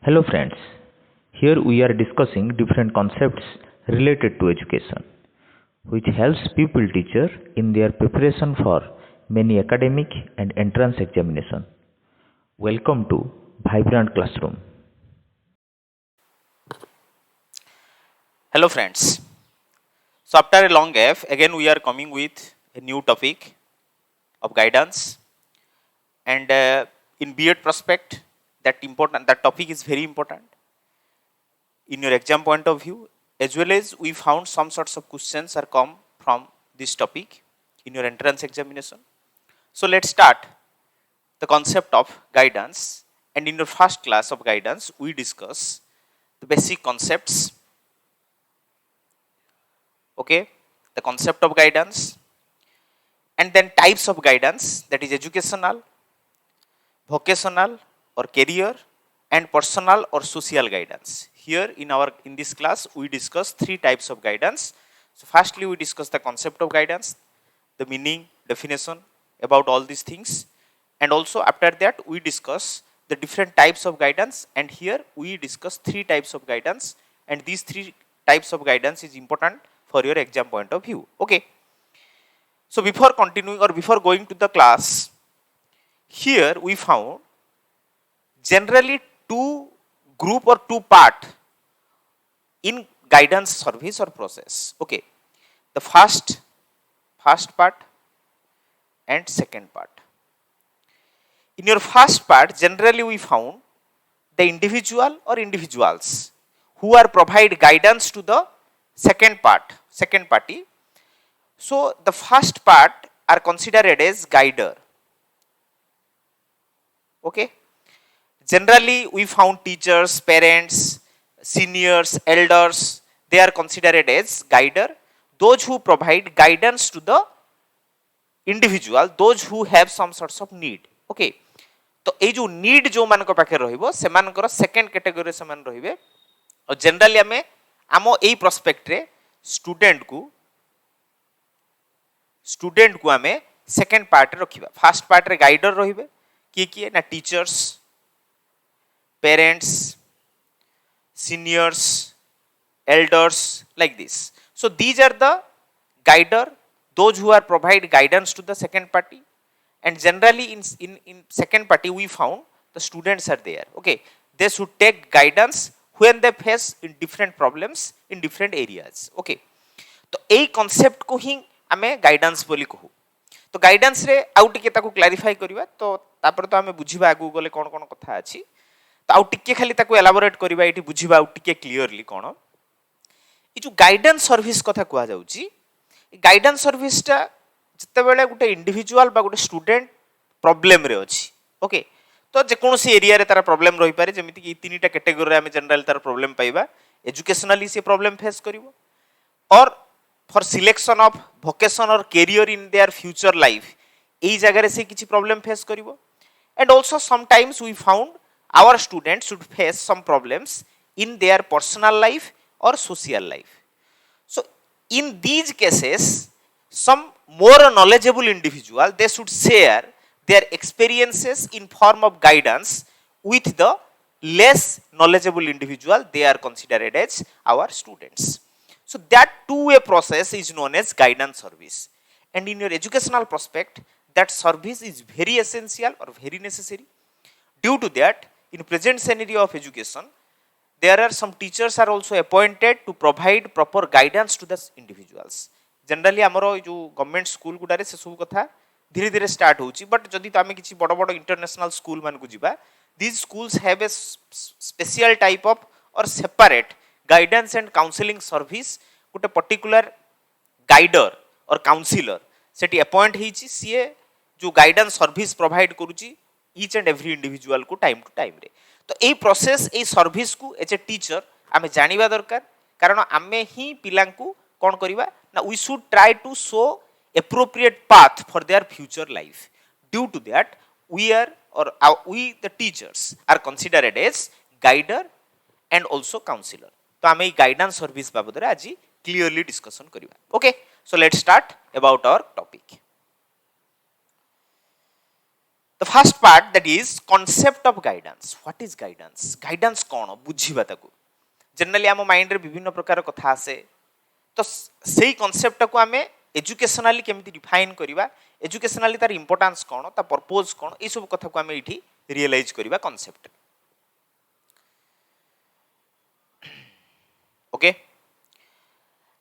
Hello friends, here we are discussing different concepts related to education, which helps people teacher in their preparation for many academic and entrance examination. Welcome to Vibrant Classroom. Hello friends. So after a long gap, again we are coming with a new topic of guidance, and in B.Ed prospect, that topic is very important in your exam point of view, as well as we found some sorts of questions are come from this topic in your entrance examination. So let's start the concept of guidance, and in your first class of guidance, we discuss the basic concepts. Okay, the concept of guidance, and then types of guidance, that is educational, vocational or career, and personal or social guidance. Here in this class we discuss three types of guidance. So firstly we discuss the concept of guidance, the meaning, definition about all these things, and also after that we discuss the different types of guidance, and here we discuss three types of guidance, and these three types of guidance is important for your exam point of view. Okay, so before continuing or before going to the class, here we found generally two group or two part in guidance service or process. Okay, the first part and second part. In your first part, generally we found the individual or individuals who are provide guidance to the second party. So the first part are considered as guider. Okay, generally we found teachers, parents, seniors, elders, they are considered as guider, those who provide guidance to the individual, those who have some sorts of need. Okay, तो ये जो need जो मान पाखे रहिबो सेमानकर second category से मान रहिबे, और जनरली आमे आमो एई प्रोस्पेक्ट रे स्टूडेंट को आमे सेकंड पार्ट रे रखिबा. फर्स्ट पार्ट रे गाइडर रहिबे किए ना teachers, parents, seniors, elders, like this. So these are the guider, those who are provide guidance to the second party, and generally in second party we found the students are there. Okay, they should take guidance when they face in different problems in different areas. Okay, तो यही concept को ही आमे guidance बोली कहू. तो guidance रे आउ टिके ताकू clarify करिवा, तो तापर तो आमे बुझिबा आगु गले कोन कोन कथा अछि. तो आउ टिके खाली ताकू एलाबोरेट करिबा, एठी बुझिबा आउ टिके क्लियरली कोन ए जो गाइडेंस सर्विस कथा कुआ जाउची. गाइडेंस सर्विस टा जते बेले गुटे इंडिविजुअल बा गुटे स्टूडेंट प्रॉब्लम रे अछि. ओके, तो जे कोनोसी एरिया रे तार प्रॉब्लम रहि पारे, जेमिति कि तीनटा कैटेगरी रे आमे जनरल तार प्रॉब्लम पाइबा. एजुकेशनली से प्रॉब्लम फेस करिवो, और for selection of vocation or career in their future life एई जगह रे से किछि प्रॉब्लम फेस करिवो. And also sometimes we found our students should face some problems in their personal life or social life. So in these cases, some more knowledgeable individual, they should share their experiences in form of guidance with the less knowledgeable individual, they are considered as our students. So that two-way process is known as guidance service, and in your educational prospect that service is very essential or very necessary. Due to that, in present scenario of education, there are some teachers are also appointed to provide proper guidance to the individuals. Generally amaro jo government school गुडा रे से सब कथा धीरे धीरे start होची, but जदि तो आमे किछि बड़ बड़ इंटरनेशनल स्कूल मान को जिबा, these schools have a special type of or separate guidance and counseling service. Gute particular guider और काउंसिलर सेठी अपॉइंट हिची, सीए जो गाइडेंस सर्विस प्रोवाइड करूची each and every individual को टाइम टू टाइम रे. तो ए प्रोसेस ए सर्विस को as a teacher आमे जानिबा दरकार, कारण आमे ही पिलांकू कोन करिबा ना we should try to show appropriate path for their future life. Due to that we are or we the teachers are considered as guider and also counsellor. तो आमे गाइडेंस सर्विस बाबद रे आज क्लियरली डिस्कशन करिबा. Okay, so let's start about our topic. The first part, that is concept of guidance. What is guidance? Guidance कौन बुझीबा ताकू generally आम mind रे विभिन्न प्रकार कथा आसे तो सेही कॉन्सेप्ट को आमे एजुकेशनली केमिति डिफाइन करिबा एजुकेशनली तार इंपोर्टेंस कौन ता पर्पस कौन ए सब कथा को आमे इठी रियलाइज करिबा concept. Okay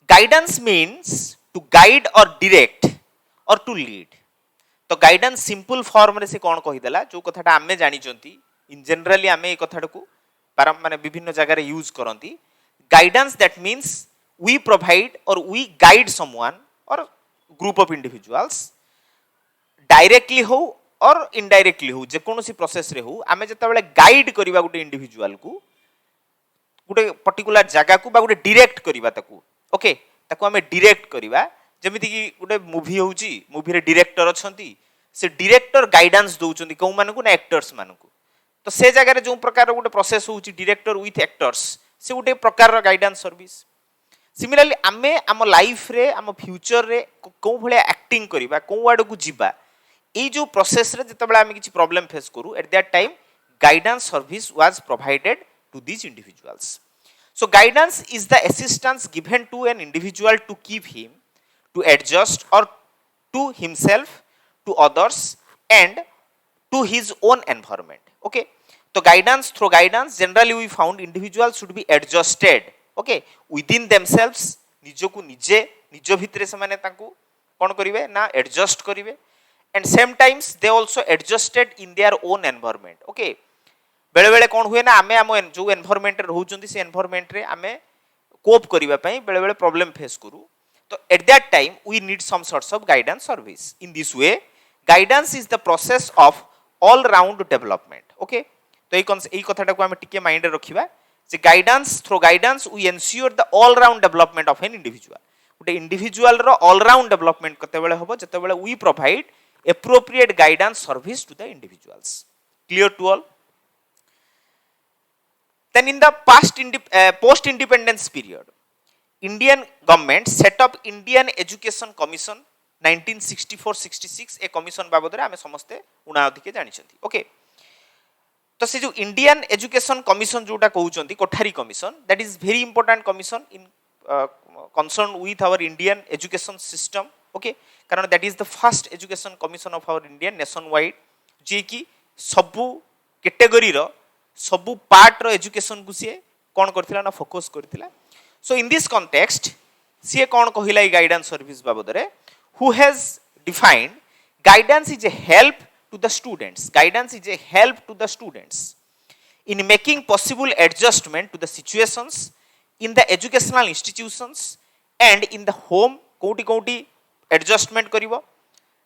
guidance means to guide और डायरेक्ट और टू लीड. तो गाइडेंस सिंपल फॉर्म रे से कौन कहिदेला जो कथाटा आमे जानि चंती इन जनरली आमे ए कथाटा को पारम माने विभिन्न जगह रे यूज करंती. Guidance that means we provide or we guide someone or group of individuals directly हो और indirectly हो जे कोनोसी प्रोसेस रे हो आमे जता बेले गाइड करिबा गुटे इंडिविजुअल को गुटे पर्टिकुलर जगह को बा गुटे डायरेक्ट करिबा ताकू. ओके ताकू आमे डायरेक्ट करिबा जेमिति कि गुटे मूवी होउची मूवी रे डायरेक्टर अछंती से डायरेक्टर गाइडेंस दोउचंती को मानकू ना एक्टर्स मानकू. तो से जगह रे जो प्रकार गुटे प्रोसेस होउची डायरेक्टर विथ एक्टर्स से गुटे प्रकार गाइडेंस सर्विस. सिमिलरली आमे आम लाइफ रे आम फ्यूचर रे को भले एक्टिंग करिबा को आड को जिबा ए जो प्रोसेस रे जते बेला आमे किछि प्रॉब्लम फेस करू at that time guidance service was provided to these individuals. So guidance is the assistance given to an individual to keep him to adjust or to himself to others and to his own environment. Okay तो guidance through guidance generally we found individual should be adjusted okay within themselves निजो को निजे निजो भितरे से माने ताकू कोन करिवे ना एडजस्ट करिवे and same times they also adjusted in their own environment. Okay बेले बेले कोन हुए ना आमे आम जो एनवायरनमेंट रे रहउचंती से एनवायरनमेंट रे आमे कोप करिवा पई बेले बेले प्रॉब्लम फेस करू. तो at that time we need some sorts of guidance service. In this way guidance is the process of all round development. Okay तो एई कथाटा को आमे टिके माइंड रे रखिबा जे guidance through guidance we ensure the all round development of an individual. गुटे इंडिविजुअल रो ऑल राउंड डेवलपमेंट कते बेले होबो जते बेले we provide appropriate guidance service to the individuals. Clear to all? Then in the post independence period Indian government set up Indian education commission 1964-66 ए commission बाबद रे आमे समस्ते उना अधिके जानि छथि. ओके तो से जो इंडियन एजुकेशन कमिशन जोटा कहउचंती Kothari commission that is very important commission in concern with our Indian education system. Okay कारण that is the first education commission of our Indian nation wide जे कि सबु कैटेगरी रो सबु पार्ट रो एजुकेशन को से कोन करथिला ना फोकस करथिला. सो इन दिस कॉन्टेक्स्ट से कोन कहिला ई गाइडेंस सर्विस बाबद रे who has defined guidance is a help to the students. Guidance is a help to the students in making possible adjustment to the situations in the educational institutions and in the home. कोटी कोटी adjustment करिवो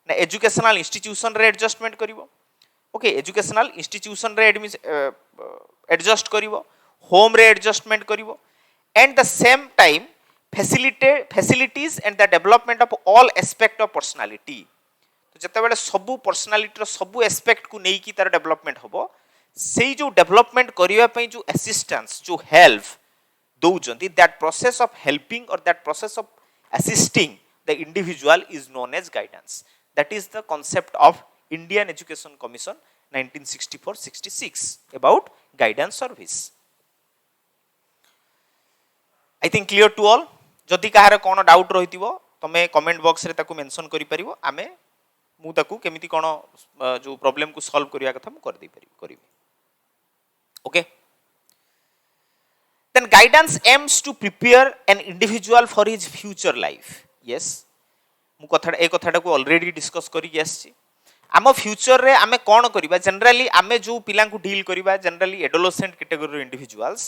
ना educational institution रे adjustment करिवो. Okay educational institution रे adjust करिवो home रे adjustment करिवो and the same time facilities and the development of all aspect of personality. जते बेले सबु personality रो सबु एस्पेक्ट को नै की तार डेवलपमेंट होबो सेही जो डेवलपमेंट करिवा पई जो असिस्टेंस जो हेल्प दोउचंती that process of helping or that process of assisting the individual is known as guidance. That is the concept of Indian education commission 1964-66 about guidance service. I think clear to all. जदि कहार कोन doubt रहितिबो तमे comment box रे ताकू mention करि परिबो आमे मु ताकू केमिति कोन जो प्रॉब्लम को सॉल्व करिया कथा मु कर दे परिबी. Okay then guidance aims to prepare an individual for his future life. Yes मु कथा ए कथाटा को ऑलरेडी डिस्कस करि गेसछि. आम फ्यूचर रे आमे कोन करिबा जनरली आमे जो पिला को डील करिबा generally adolescent category individuals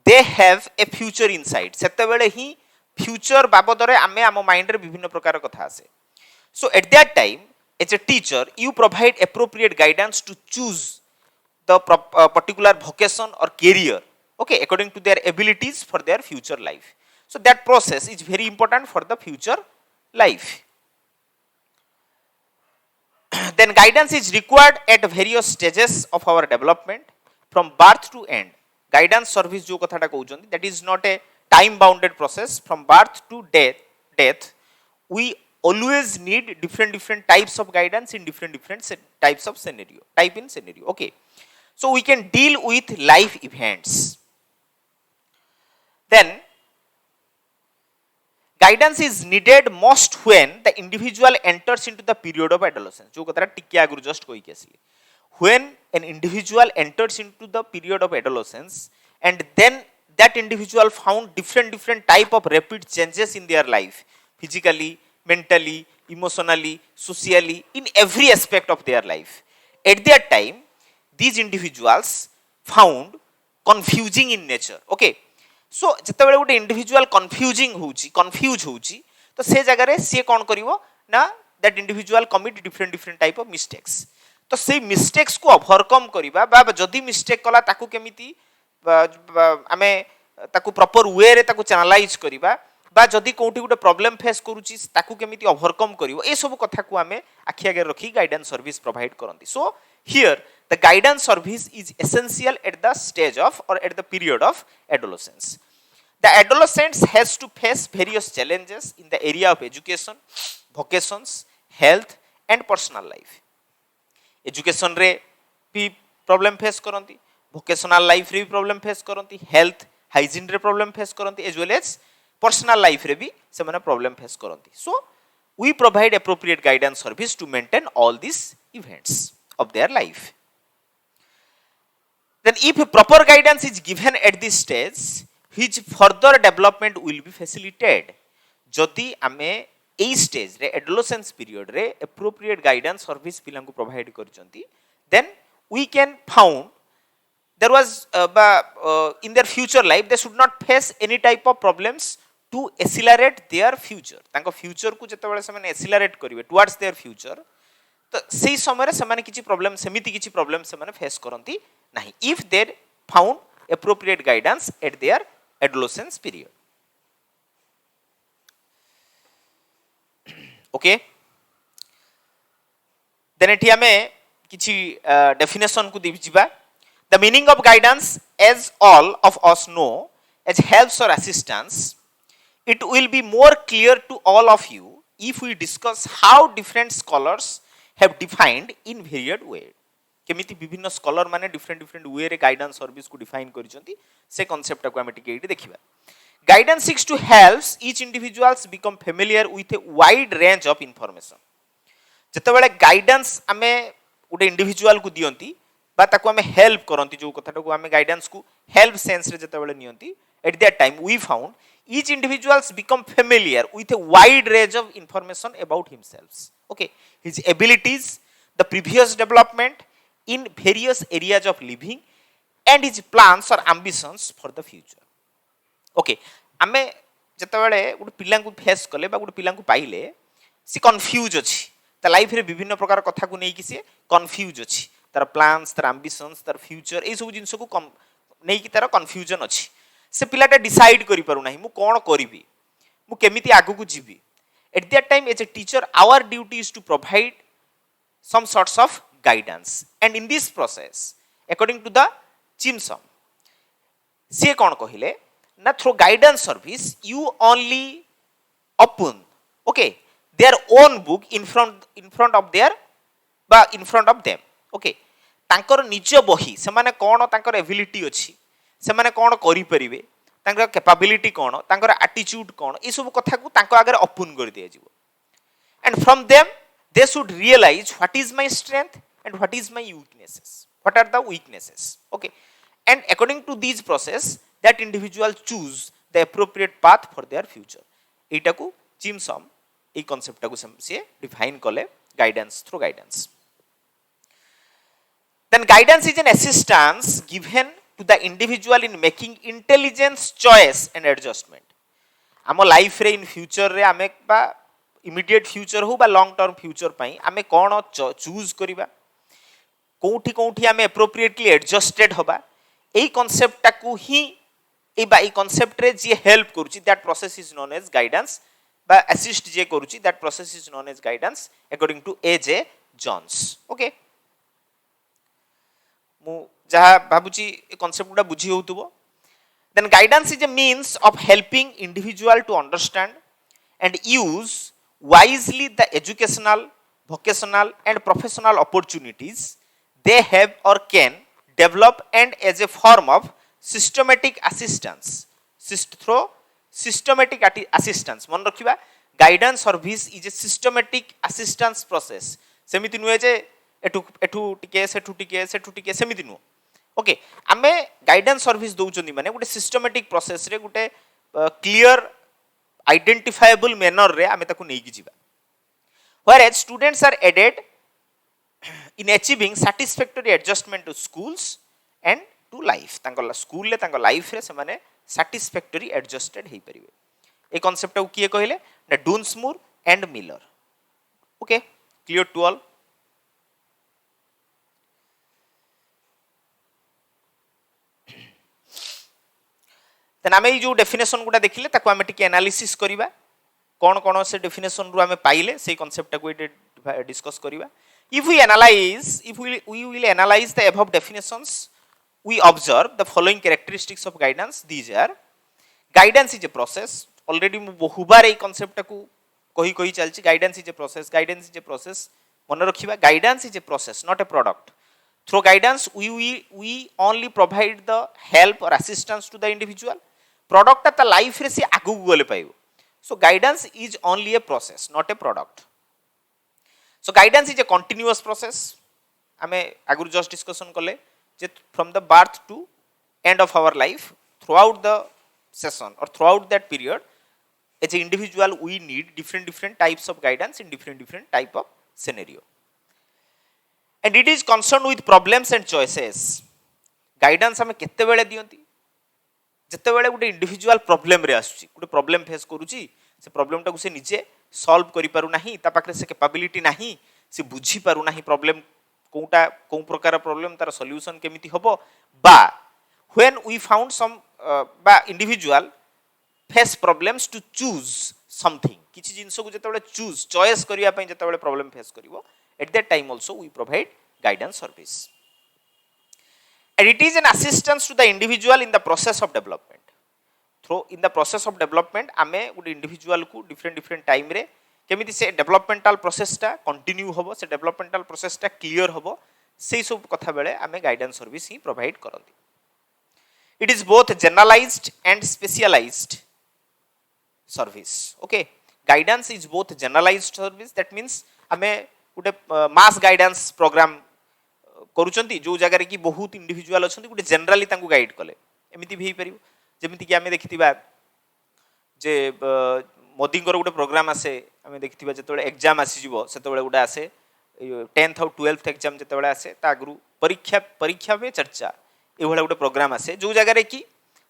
they have a future insight. सेते बेले ही फ्यूचर बाबद रे आमे आम माइंड रे विभिन्न प्रकार कथा आसे. So at that time as a teacher you provide appropriate guidance to choose the particular vocation or career, okay, according to their abilities for their future life. So that process is very important for the future life. Then guidance is required at various stages of our development from birth to end. Guidance service jo kathata कहउचंती that is not a time bounded process. From birth to death we always need different types of guidance in different types of scenario. Okay, so we can deal with life events. Then guidance is needed most when the individual enters into the period of adolescence. जो कतरा टिके आगुर just कोई कैसी when an individual enters into the period of adolescence and then that individual found different type of rapid changes in their life, physically, mentally, emotionally, socially, in every aspect of their life. At that time these individuals found confusing in nature. Okay, so ଯେତେବେଳେ ଗୋଟେ individual confuse ହେଉଛି ତ ସେ ଜାଗାରେ ସିଏ କ'ଣ କରିବ ନା that individual commit different type of mistakes. ତ ସେଇ ମିଷ୍ଟେକ୍ସକୁ ଓଭରକମ୍ କରିବା ବା ଯଦି ମିଷ୍ଟେକ୍ କଲା ତାକୁ କେମିତି ଆମେ ତାକୁ ପ୍ରପର ୱେରେ ତାକୁ ଚ୍ୟାନେଲାଇଜ୍ କରିବା বা ଯଦି କୋଉଠି ଗୋଟେ ପ୍ରୋବ୍ଲେମ୍ ଫେସ୍ କରୁଛି ତାକୁ କେମିତି ଓଭରକମ୍ କରିବ ଏସବୁ କଥାକୁ ଆମେ ଆଖି ଆଗରେ ରଖି ଗାଇଡାନ୍ସ ସର୍ଭିସ୍ ପ୍ରୋଭାଇଡ୍ କରନ୍ତି। So here the guidance service is essential at the stage of or at the period of adolescence. The adolescent has to face various challenges in the area of education, vocations, health and personal life. Education रे भी problem face करंती, vocational life रे भी problem face करंती, health, hygiene रे problem face करंती, as well as personal life रे भी से माने problem face करंती. So we provide appropriate guidance service to maintain all these events of their life. Then if proper guidance is given at this stage, his further development will be facilitated. जदि आमे ए stage रे adolescence period रे appropriate guidance service पिलांकु provide करचंती, then we can found there was in their future life they should not face any type of problems to accelerate their future. तांको future को जते बेले से माने accelerate करिवे towards their future, तो सेही समय रे से माने किछि प्रॉब्लम समिति किछि प्रॉब्लम से माने फेस करंती नहीं if they found appropriate guidance at their adolescence period. Okay, then एठी हमें किछि डेफिनेशन को दिजिबा. The meaning of guidance, as all of us know, as helps or assistance, it will be more clear to all of you if we discuss how different scholars have defined in varied way. केमिति विभिन्न scholar माने different way रे guidance service को define करिसंती से concept को हम टिके एठी देखिबा. Guidance seeks to helps each individuals become familiar with a wide range of information. जतबेले गाइडेंस हमें उडे इंडिविजुअल को दियंती बा ताको हमें हेल्प करंती, जो कथाटा को हमें गाइडेंस को हेल्प सेंस रे जतबेले नियंती, at that time we found each individuals become familiar with a wide range of information about himself. Okay, his abilities, the previous development in various areas of living and his plans or ambitions for the future. Okay, आमे जतबेले good पिला को face कले बा good पिला को पाइले सी confuse अछि, त लाइफ रे विभिन्न प्रकार कथा को नै कि से कंफ्यूज अछि, तार प्लान्स, तार एम्बिशंस, तार फ्यूचर ए सब जिंस को नै कि तार कंफ्यूजन अछि. से पिलाटा डिसाइड करि पारु नाही मु कोन करिवि, मु केमिति आगु को जीवि. At that time as a teacher our duty is to provide some sorts of guidance, and in this process according to the Chimsum से कौन कहिले ना through guidance service you only open okay their own book in front of their बा in front of them. okay, तांकर निज बही से माने कौन तांकर एबिलिटी अछि, से माने कौन करि परिबे, तांकर कैपेबिलिटी कौन, तांकर एटीट्यूड कौन, ए सब कथा को तांको आगे ओपन कर दिया जिवो. And from them they should realize what is my strength and what is my weaknesses, what are the weaknesses. Okay, and according to these process that individual choose the appropriate path for their future. एटा को Chimsum ए concept को से define कले guidance through guidance. Then guidance is an assistance given to the individual in making intelligence choice and adjustment. आम life रे in future रे आमे बा immediate future हो बा लॉन्ग टर्म फ्यूचर पई आमे कोन चूज करिबा, कोठी कोठी आमे एप्रोप्रिएटली एडजस्टेड होबा, एई कांसेप्ट को ही ए बा ए कांसेप्ट रे जे हेल्प करूची that process is known as guidance बा असिस्ट जे करूची that process is known as guidance according to A J. Johns. Okay, मु जहा भाबुची ए कांसेप्ट गुडा बुझी होतुबो. Then guidance is a means of helping individual to understand and use wisely the educational, vocational and professional opportunities they have or can develop, and as a form of systematic assistance through systematic assistance मन रखिबा guidance service is a systematic assistance process सेमिति नुहे जे एठू एठू टिके सेठू टिके सेमिति नु okay आमे guidance service दउचंदी माने गुटे सिस्टमैटिक प्रोसेस रे गुटे क्लियर आइडेंटिफाएबल मैनर रे आमे ताकू नेकी जिबा whereas students are aided in achieving satisfactory adjustment to schools and to life तांको स्कूल ले तांको लाइफ रे से माने satisfactory adjusted हेई परिबे ए कांसेप्ट को किए कहले ना Dunsmoor and Miller okay clear to all तन आमे जो डेफिनेशन गुडा देखिले ताको आमे टिके एनालिसिस करिबा कौन कौन से डेफिनेशन रु आमे पाइले से कांसेप्ट को डिस्कस करिबा if we will analyze the above definitions we observe the following characteristics of guidance these are guidance is a process already मु बहुबार ए कांसेप्ट को कही चलची guidance is a process मन रखिबा guidance is a process not a product through guidance we only provide the help or assistance to the individual product ta life रे से आगु गले पाइबो so guidance is only a process not a product so guidance is a continuous process आमे आगु just discussion कले जे from the birth to end of our life throughout the session or throughout that period as an individual we need different types of guidance in different type of scenario and it is concerned with problems and choices guidance हमें केते बेले दियंती जते बेले गुटे individual problem रे आसुची गुटे problem face करूची से problem टाको से निजे सॉल्व करि पारु नाही ता पाखरे से कैपेबिलिटी नाही से बुझी पारु नाही प्रॉब्लम कोटा को प्रकार प्रॉब्लम तार सॉल्यूशन केमिति हबो बा when we found some बा individual face problems to choose something किछि जिंस को जते बेले चूज चॉइस करिया पय जते बेले प्रॉब्लम फेस करिवो at that time also we provide guidance service and it is an assistance to the individual in the process of development through in the process of development ame good individual ku different time re केमिति से developmental process टा continue होबो से developmental process टा clear होबो सेई सब कथा बेले आमे गाइडेंस सर्विस ही प्रोवाइड करंती it is both generalised and specialised service okay guidance is both generalised service that means आमे गुटे मास गाइडेंस प्रोग्राम करूचंती जो जगह रे की बहुत इंडिविजुअल अछंती गुटे जनरली तांको गाइड कले एमिति भी परिबो जेमिति कि आमे देखितिबा जे मोदी गोटे प्रोग्राम आसे आम देखा जो एग्जाम आसीज से गोटे आसे 10th और 12th एग्जाम जो आसे आगु परीक्षा पे चर्चा ये गोटे प्रोग्राम आसे जो जगह कि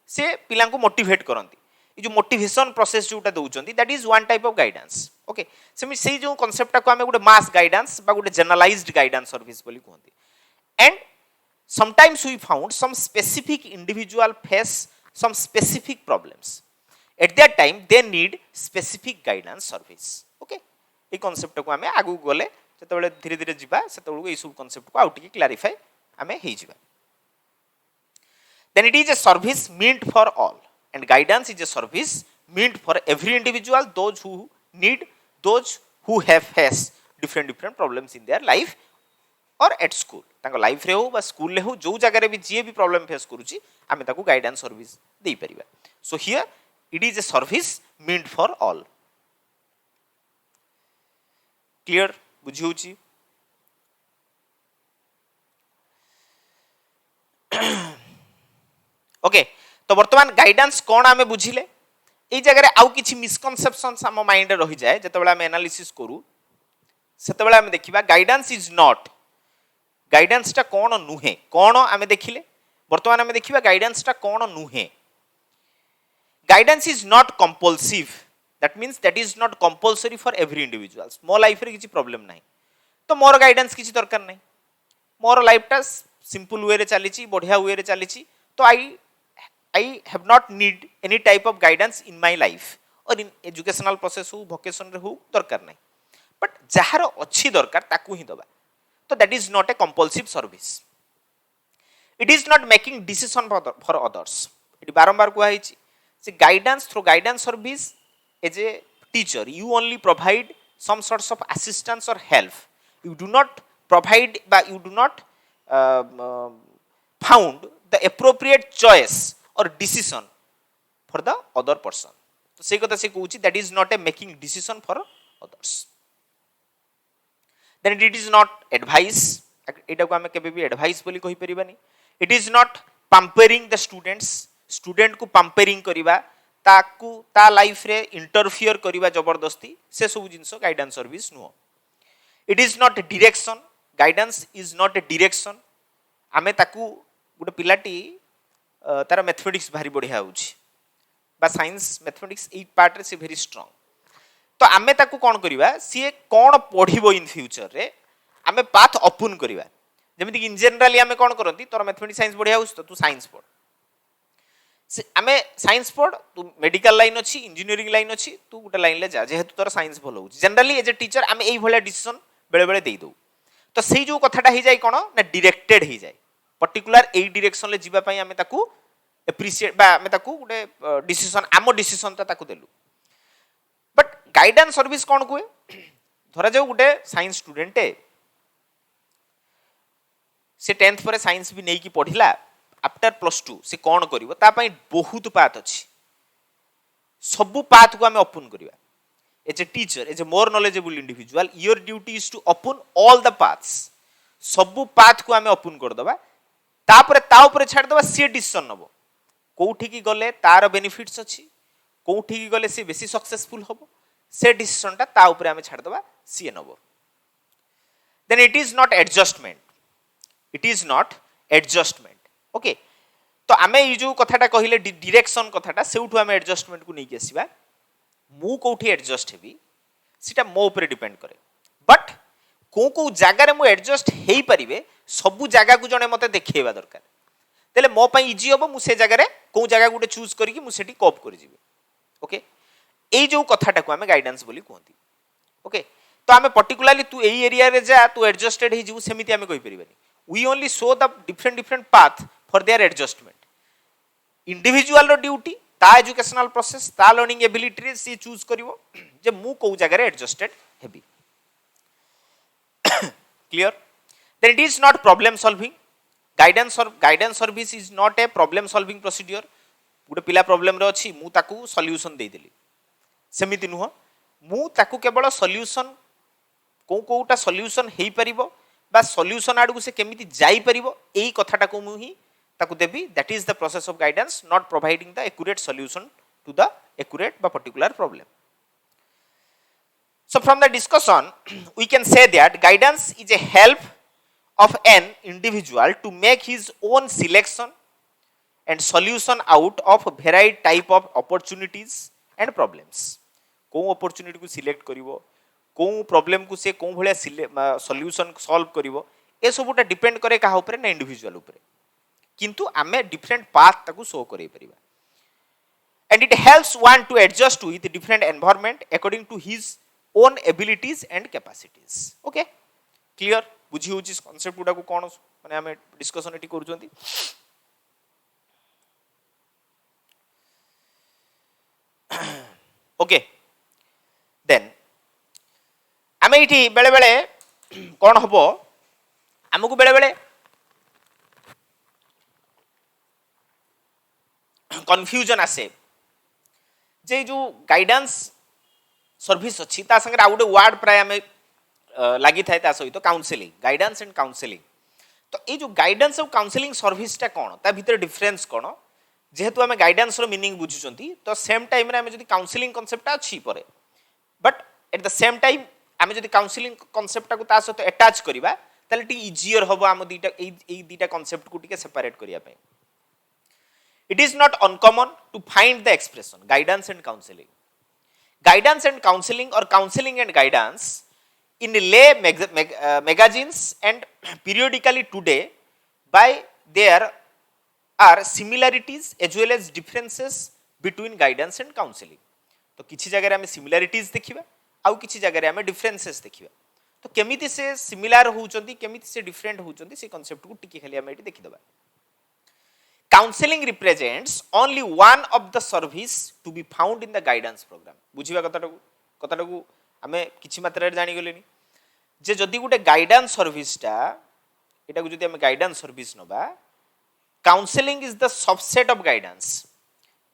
से पिला मोटिवेट करती ये जो मोटिवेशन प्रोसेस जोटा दौरान that is one type of guidance okay से जो कॉन्सेप्ट को आम गोटे मास गाइडेंस गोटे जनरलाइज्ड गाइडेंस सर्विस बोली कहते and sometimes we found some specific individual face some specific problems at that time they need specific guidance service okay ए concept को हमें आगु गले जते बेले धीरे धीरे जिबा सेते बेले ए सब कांसेप्ट को आउट की क्लैरिफाई हमें हे जिबा then it is a service meant for all and guidance is a service meant for every individual those who need those who have faced different problems in their life or at school ताको life रे हो बा school ले हो जो जगह रे भी जे भी प्रॉब्लम फेस करूची हमें ताको गाइडेंस सर्विस देई परिबा so here it is a service meant for all clear बुझी होची ओके तो वर्तमान गाइडेंस कोन आमे बुझिले ए जगह रे आउ किछि मिसकनसेप्शंस हम माइंड रे रहि जाय जते बेला हम एनालिसिस करू सेते बेला हम देखिबा गाइडेंस इज नॉट गाइडेंस टा कोन नुहे कोन आमे देखिले वर्तमान आमे देखिबा गाइडेंस टा कोन नुहे guidance is not compulsive that means that is not compulsory for every individual मो लाइफ रे किछि प्रॉब्लम नाही तो मोर गाइडेंस किछि दरकार नाही मोर लाइफ टा सिंपल वे रे चलीची बढ़िया वे रे चलीची तो I have not need any type of guidance in my life और इन एजुकेशनल प्रोसेस हो वोकेशन रे हो दरकार नाही बट जहार अछि दरकार ताकू ही दबा तो that is not A compulsive service it is not making decision for others it बारंबार को आइची guidance through guidance service as a teacher you only provide some sorts of assistance or help, you do not provide, but you do not found the appropriate choice or decision for the other person. तो से कथा से कहूची that is not a making decision for others. Then it is not advice, एटा को हमें केबे भी advice बोली कहि परिबानी. It is not pampering the students, student को pampering करिबा, ताकू ता लाइफ रे इंटरफियर करिबा जबरदस्ती, से सब जिंस गाइडेंस सर्विस नुह. It is not direction, guidance is not a direction. आमे ताकू गोटे पिलाटी तार मैथमेटिक्स भारी बढ़िया होउची बा साइंस मैथमेटिक्स ए पार्ट रे से वेरी स्ट्रांग, तो आमे ताकू कोन करिबा, सी कोन पढिबो इन फ्यूचर रे आमे पाथ ओपन करिबा. जेमिति कि इन जनरली आमे कोन करंती, तोर मैथमेटिक्स साइंस बढ़िया होउछ तो तू साइंस पढ, आमे साइंस पढ़, तू मेडिकल लाइन अच्छी, इंजीनियरिंग लाइन अच्छी, तू गोटे लाइन ले जा, जेहेतु तोर साइंस भल हो. जनरली एज ए टीचर आमे एई भलिया डिसीजन बेले बेले देई दउ. तो सेई जो कथाटा ही जाय कोन ना डायरेक्टेड ही जाय, पर्टिकुलर एई डायरेक्शन ले जीवा पई आमे ताकू एप्रिशिएट बा आमे ताकू गोटे डिसीजन आमो डिसीजन ताकू देलु. बट गाइडेंस सर्विस कोन कोए, धरा जाऊ गोटे साइंस स्टूडेंट से 10th पर साइंस भी नहीं की पढ़िला, आफ्टर +2 से कौन करिवो ता पई बहुत पाथ अछि, सब पाथ को हमें ओपन करिवा. As a teacher, as a more knowledgeable individual, your duty is to open all the paths, सब पाथ को हमें ओपन कर दबा, तापर ता ऊपर छाड़ दबा, से डिसीजन नबो कोठी की गले तार बेनिफिट्स अछि, कोठी की गले से बेसी सक्सेसफुल हबो, से डिसीजन ता ता ऊपर हमें छाड़ दबा, सी नबो. Then it is not adjustment, it is not adjustment. Okay, तो आमे ये जो कथाटा कहिले डायरेक्शन कथाटा, सेउठु आमे एडजस्टमेंट को नहीं आसीबा. मु कोठी एडजस्ट हेबी सीटा मो ऊपर डिपेंड करे, बट को जगह रे मु एडजस्ट हेई परिबे, सबु जगह को जने मते देखैबा दरकार, तेले मो पई इजी होबो, मु से जगह रे को जगह गुटे चूज करी कि मु सेठी कोप करि जिबे. ओके, एई जो कथाटा को आमे गाइडेंस बोली कहंती. ओके, तो आमे पर्टिकुलरली तू एई एरिया रे जा, तू एडजस्टेड हेई जिवु सेमिति आमे कहि परिबानी. We only show the different path for their adjustment. Individual रो ड्यूटी, ता एजुकेशनल प्रोसेस, ता लर्निंग एबिलिटी रे सी चूज करिवो जे मु को जगह रे एडजस्टेड हेबी. Clear? Then it is not problem solving. Guidance service is not a problem solving procedure. गोटे पिला प्रॉब्लम रे अछि, मु ताकू सॉल्यूशन दे देली, सेमिति नुह. मु ताकू केवल सॉल्यूशन कोटा सॉल्यूशन हेई परिबो बा सॉल्यूशन आडू से केमिति जाई परिबो, एई कथाटा को मु ही ताकू देबी. That is the process of guidance, not providing the accurate solution to the accurate बा particular problem. So from the discussion we can say that guidance is a help of an individual to make his own selection and solution out of varied type of opportunities and problems. को opportunity को select करिवो, को problem को से को भलिया solution solve करिवो, ए सबटा depend करे काहा ऊपर ना इंडिविजुअल ऊपर, किंतु आमे डिफरेंट पाथ ताकू शो करै परिबा. And it helps one to adjust with different environment according to his own abilities and capacities. Okay, clear? बुझी होची कांसेप्ट गुडा को कोन माने आमे डिस्कशन एटी करूचंती. ओके, देन आमे इठी बेले बेले कोन हबो, हमकु बेले बेले कंफ्यूजन आसे जे जो गाइडेंस सर्विस अच्छी ता संगे आ गोटे वर्ड प्राय आमे लागि थाए ता सहित काउंसलिंग, गाइडेंस एंड काउंसलिंग. तो ये जो गाइडेंस और काउंसलिंग सर्विसटा कोन, ता भीतर डिफरेंस कोन, जेहेतु आमे गाइडेंस रो मीनिंग बुझुचंती, तो सेम टाइम रे आमे जदी काउंसलिंग कांसेप्ट अछि परे, but at the same time आमे जदी काउंसलिंग कांसेप्ट को ता सहित अटैच करिबा, ताले टी इजियर होबो आम दीटा ए दीटा कांसेप्ट को टिके सेपरेट करिया पे. It is not uncommon to find the expression guidance and counseling. Guidance and counseling or counseling and guidance in lay magazines and periodically today by there are similarities as well as differences between guidance and counseling. तो किछि जगह रे हमें similarities देखिबा, आउ किछि जगह रे हमें differences देखिबा. तो केमिति से similar होउचंती, केमिति से different होउचंती, से कांसेप्ट को टिके खाली हमें एटी देखि दबा. Counseling represents only one of the service to be found in the guidance program. बुझिबा कथाटा को आमे किछि मात्रा रे जानि गेलेनी जे जदि गुटे गाइडेंस सर्विसटा एटा को जदि आमे गाइडेंस सर्विस नबा counselling is the subset of guidance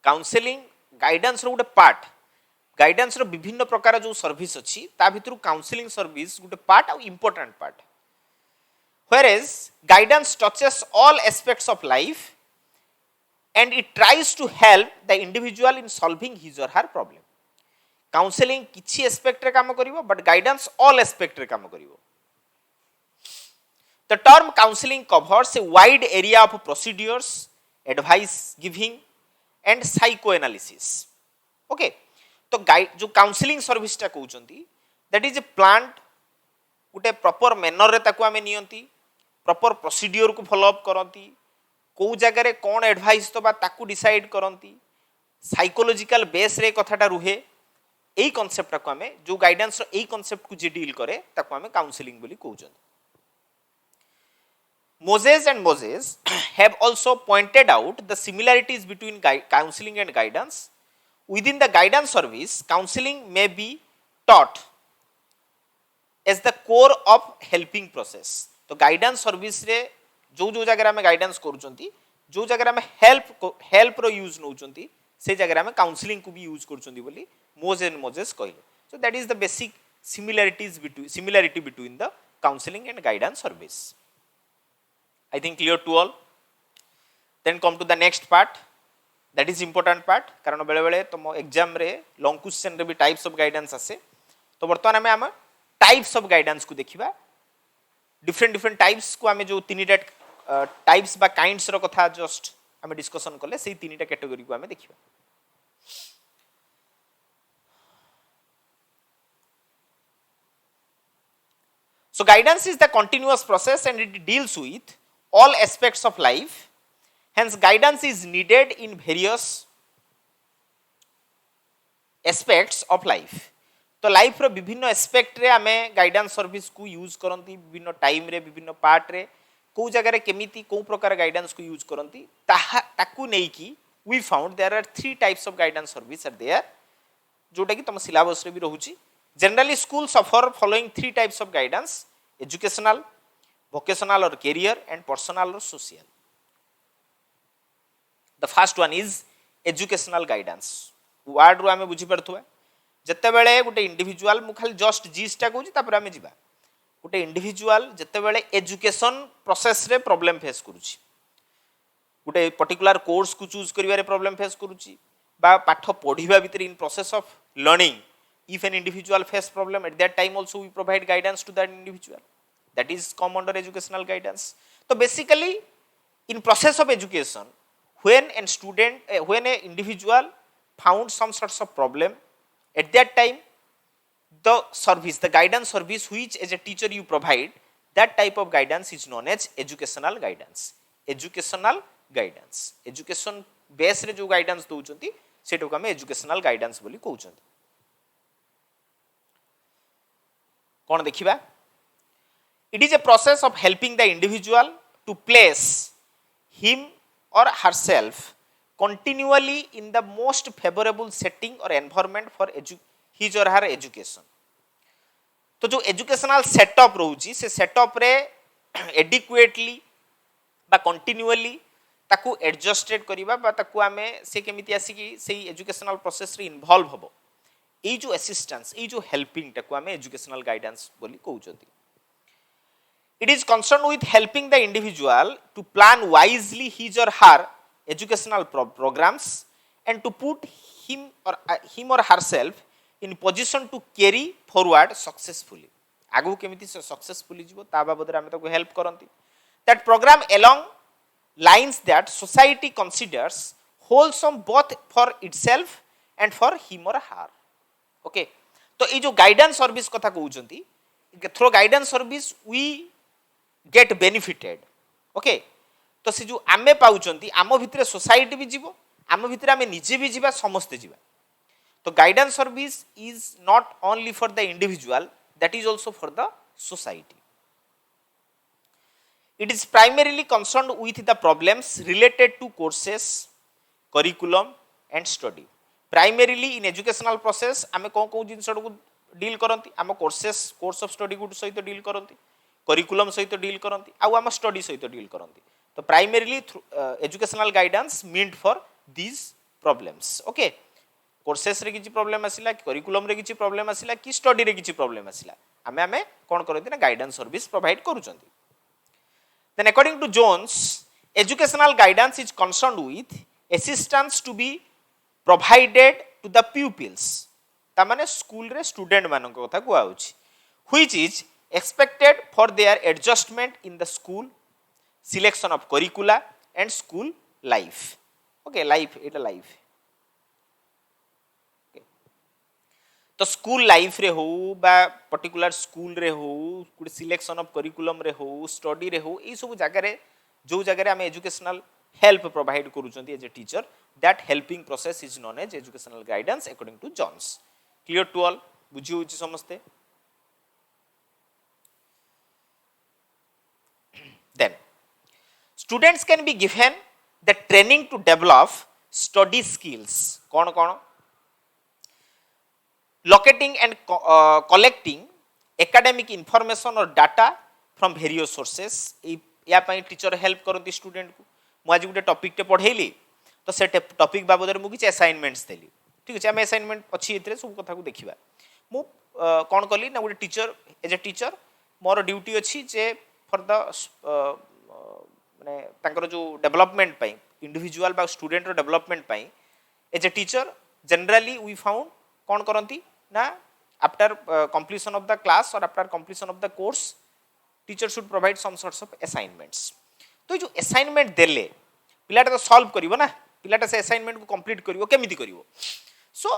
counselling guidance रो गुटे पार्ट गाइडेंस रो विभिन्न प्रकार जो सर्विस अछि ता भितरु काउंसलिंग सर्विस गुटे पार्ट और important part whereas guidance touches all aspects of life and it tries to help the individual in solving his or her problem counseling किछि aspect रे काम करिवो बट गाइडेंस ऑल एस्पेक्ट रे काम करिवो the term counseling covers a wide area of procedures advice giving and psychoanalysis okay तो guide जो counselling service टा कहउचंती that is a plant Gute proper manner रे ताकू आमे नियंती प्रॉपर प्रोसीड्यूर को फॉलो अप करंती को जगह रे कोन एडवाइस तो बा ताकू डिसाइड करंती साइकोलॉजिकल बेस रे कथाटा रुहे एई कांसेप्ट को आमे जो गाइडेंस रो एई कांसेप्ट को जे डील करे ताकू आमे काउंसलिंग बोली कहउचंती Moses and Moses have also pointed out the similarities between counseling and guidance. Within the guidance service, counseling may be taught as the core of helping process. तो guidance service रे जो जो जगह में guidance करूचंती जो जगह में help रो use नउचंती से जगह में counseling को भी use करूचंती बोली Moses and Moses कहले. So that is the basic similarity between the counseling and guidance service. I think clear to all. Then come to the next part. That is important part. कारण बेले बेले तुम exam रे long question रे भी types of guidance आसे. तो वर्तमान हमें हम टाइप्स ऑफ गाइडेंस को देखिबा. डिफरेंट टाइप्स को हमें जो तीनटा टाइप्स बा काइंड्स रो कथा जस्ट हमें डिस्कशन करले सेही तीनटा कैटेगरी को हमें देखिबा. So guidance is the continuous process and it deals with all aspects of life. Hence guidance is needed in various aspects of life. तो लाइफ रो विभिन्न एस्पेक्ट रे आमे गाइडेंस सर्विस को यूज करंती विभिन्न टाइम रे विभिन्न पार्ट रे को जगह रे केमिति को प्रकार गाइडेंस को यूज करंती ताकू नै की we found there are 3 types of guidance service are there जोटा कि तुम सिलेबस रे भी रहूची. Generally school suffer following 3 types of guidance educational vocational or career and personal or social. The first one is educational guidance. Word ru ame बुझी परथुवा जत्ते बेले गुटे individual मु खाली जस्ट जीसटा कहूची तापर आमे जिबा गुटे इंडिविजुअल जत्ते बेले एजुकेशन प्रोसेस रे प्रॉब्लम फेस करूची गुटे पर्टिकुलर कोर्स को चूज करिवारे प्रॉब्लम फेस करूची बा पाठ पढिबा भितर in process of learning. If an individual face problem at that time also we provide guidance to that individual. That is come under educational guidance. So basically in process of education when an individual found some sorts of problem at that time the guidance service which as a teacher you provide that type of guidance is known as educational guidance. Education base रे जो guidance दउचंती सेटो को हम educational guidance बोली कहउचंती. कौन देखिबा it is a process of helping the individual to place him or herself continually in the most favorable setting or environment for his or her education. तो जो educational setup रहउची से setup रे adequately बा continually ताकू adjusted करिबा बा ताकू आमे से केमिति आसी कि सेही एजुकेशनल प्रोसेस रे इन्वॉल्व हबो ए जो असिस्टेंस ए जो हेल्पिंग टाकू आमे एजुकेशनल गाइडेंस बोली कहउचंती. It is concerned with helping the individual to plan wisely his or her educational programs and to put him or herself in position to carry forward successfully. आगु केमिति successfully जीवो ता बाबद आमे ताको help करंती. That program along lines that society considers wholesome both for itself and for him or her. Okay, तो ये जो guidance service कथा कहउचंती through guidance service we get benefited. Okay, तो से जो आमे पाउचंती आम भितरे सोसाइटी भी जीवो आम भितरे आमे निजे भी जीवा समस्ते जीवा. तो guidance service is not only for the individual that is also for the society. It is primarily concerned with the problems related to courses, curriculum and study. Primarily in educational process आमे कौन कौन जिनस को deal करती आम course of study good सहित deal करती curriculum सहित deal करती आम स्टडी सहित डील करती तो primarily educational guidance meant for these problems okay courses रे किसी प्रॉब्लम आसिला करिकुलम रे किसी प्रॉब्लम आसिला कि स्टडी रे किसी प्रॉब्लम आसिला आमे आमे कोन करते ना गाइडेंस सर्विस प्रोवाइड करूचंती then according to Jones educational guidance is concerned with assistance to be provided to the pupils ता माने स्कूल रे स्टूडेंट मानन को कथा कुआउची which is expected for their adjustment in the school selection of curricula and school life okay life एटा life तो school life रे हो बा पर्टिकुलर स्कूल रे हो गुड सिलेक्शन ऑफ करिकुलम रे हो स्टडी रे हो ए सब जगह रे जो जगह रे हम एजुकेशनल हेल्प प्रोवाइड करूचंती as a teacher that helping process is known as educational guidance according to Jones clear to all बुझी होची समस्ते then students can be given the training to develop study skills कौन कौन locating and collecting academic information or data from various sources या पाई teacher help करती student को मु आज गोटे टॉपिक टे पढ़ेली तो से टॉपिक बाबद में मुझे असाइनमेंट्स देली ठीक है आम असाइनमेंट अच्छी एथरे सब कथा को देखिबा मु कोन कली ना गोटे टीचर एज ए टीचर मोर ड्यूटी अच्छी जे फॉर द माने तांकर जो डेवलपमेंट पाई इंडिविजुअल बा स्टूडेंट रो डेवलपमेंट पाई as a teacher generally we found कौन करती ना after completion of the class or after completion of the course teacher should provide some sorts of assignments तो जो असाइनमेंट देले पिलाटा तो सॉल्व करिवो ना पिलाटा से असाइनमेंट को कंप्लीट करिवो केमिति करिवो so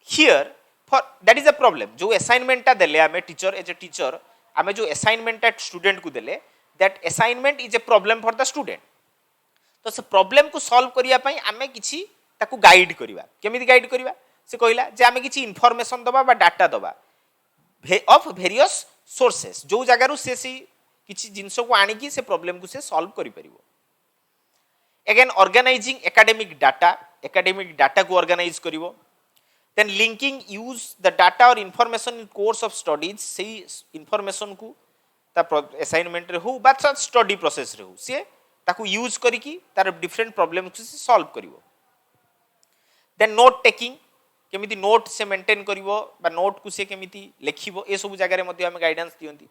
here for that is a problem जो असाइनमेंट देले आमे टीचर एज ए टीचर आमे जो असाइनमेंट स्टूडेंट को देले that assignment is a problem for the student तो से प्रॉब्लम को सॉल्व करिया पई आमे किछि ताकू गाइड करिवा केमिति गाइड करिवा से कहला जे आमे किछि इन्फॉर्मेशन दबा बा डाटा दबा ऑफ वेरियस सोर्सेस जो जगह रु से किछि जिंस को आनी की से प्रॉब्लम को से सॉल्व करि परिबो अगेन ऑर्गेनाइजिंग एकेडमिक डाटा को ऑर्गेनाइज करिवो then linking use the data or information in course of studies से इन्फॉर्मेशन को ता असाइनमेंट रे हो बा स्टडी प्रोसेस रे हो से ताकू यूज करी की तार डिफरेंट प्रॉब्लम को से सॉल्व करिवो देन नोट टेकिंग केमिति नोट से मेंटेन करिवो बा नोट को से केमिति लेखिवो ए सब जगह रे मध्ये हम गाइडेंस दियंती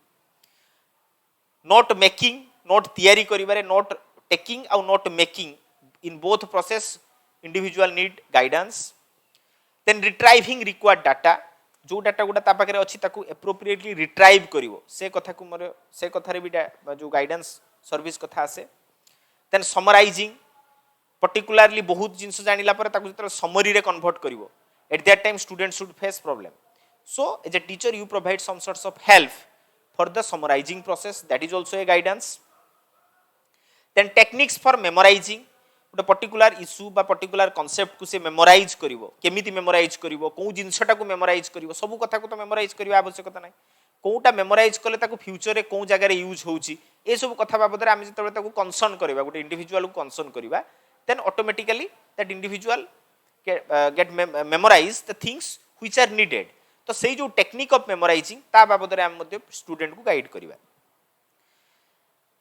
नोट मेकिंग नोट तयारी करिबारे नोट टेकिंग और note making in both process individual need guidance then retrieving required data जो डाटा गुडा ता पाखरे अछि ताकू एप्रोप्रिएटली रिट्राइव करिवो से कथा को मोर से कथा रे भी जो गाइडेंस सर्विस कथा आसे देन समराइजिंग पर्टिकुलरली बहुत जिंस जानिला पर ताकू जतरा समरी रे convert करिवो at that time students should face problem so as a teacher you provide some sorts of help for the summarizing process that is also a guidance then techniques for memorizing ଗୋଟେ particular issue बा particular concept को से memorize करिवो केमिति memorize करिवो को जिंसटा को memorize करिवो सब कथा को तो memorize करिवा आवश्यकता नाही कोटा memorize कले ताको फ्यूचर रे को जगह रे यूज होउची ए सब कथा बाबद रे आमे जतबे ताको कंसर्न करिवा ଗୋଟେ इंडिविजुअल को concern करिवा then automatically that individual get memorize the things which are needed तो से जो टेक्निक ऑफ मेमोराइजिंग ता बाबद रे हम मध्ये स्टूडेंट को guide करिवा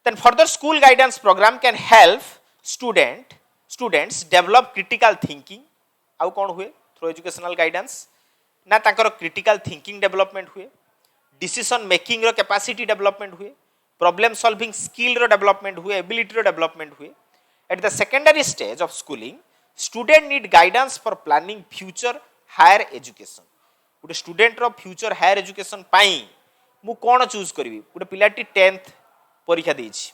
then further school guidance program can help students develop critical thinking आउ कोन हुए थ्रू एजुकेशनल गाइडेंस ना ताकर क्रिटिकल थिंकिंग डेवलपमेंट हुए डिसीजन मेकिंग रो कैपेसिटी डेवलपमेंट हुए प्रॉब्लम सॉल्विंग स्किल रो डेवलपमेंट हुए एबिलिटी रो डेवलपमेंट हुए at the secondary stage of schooling student need guidance for planning future higher education गोटे स्टूडेंट रो फ्यूचर हायर एजुकेशन पाई मु कोन चूज करबी गोटे पिलाटी 10th परीक्षा देछि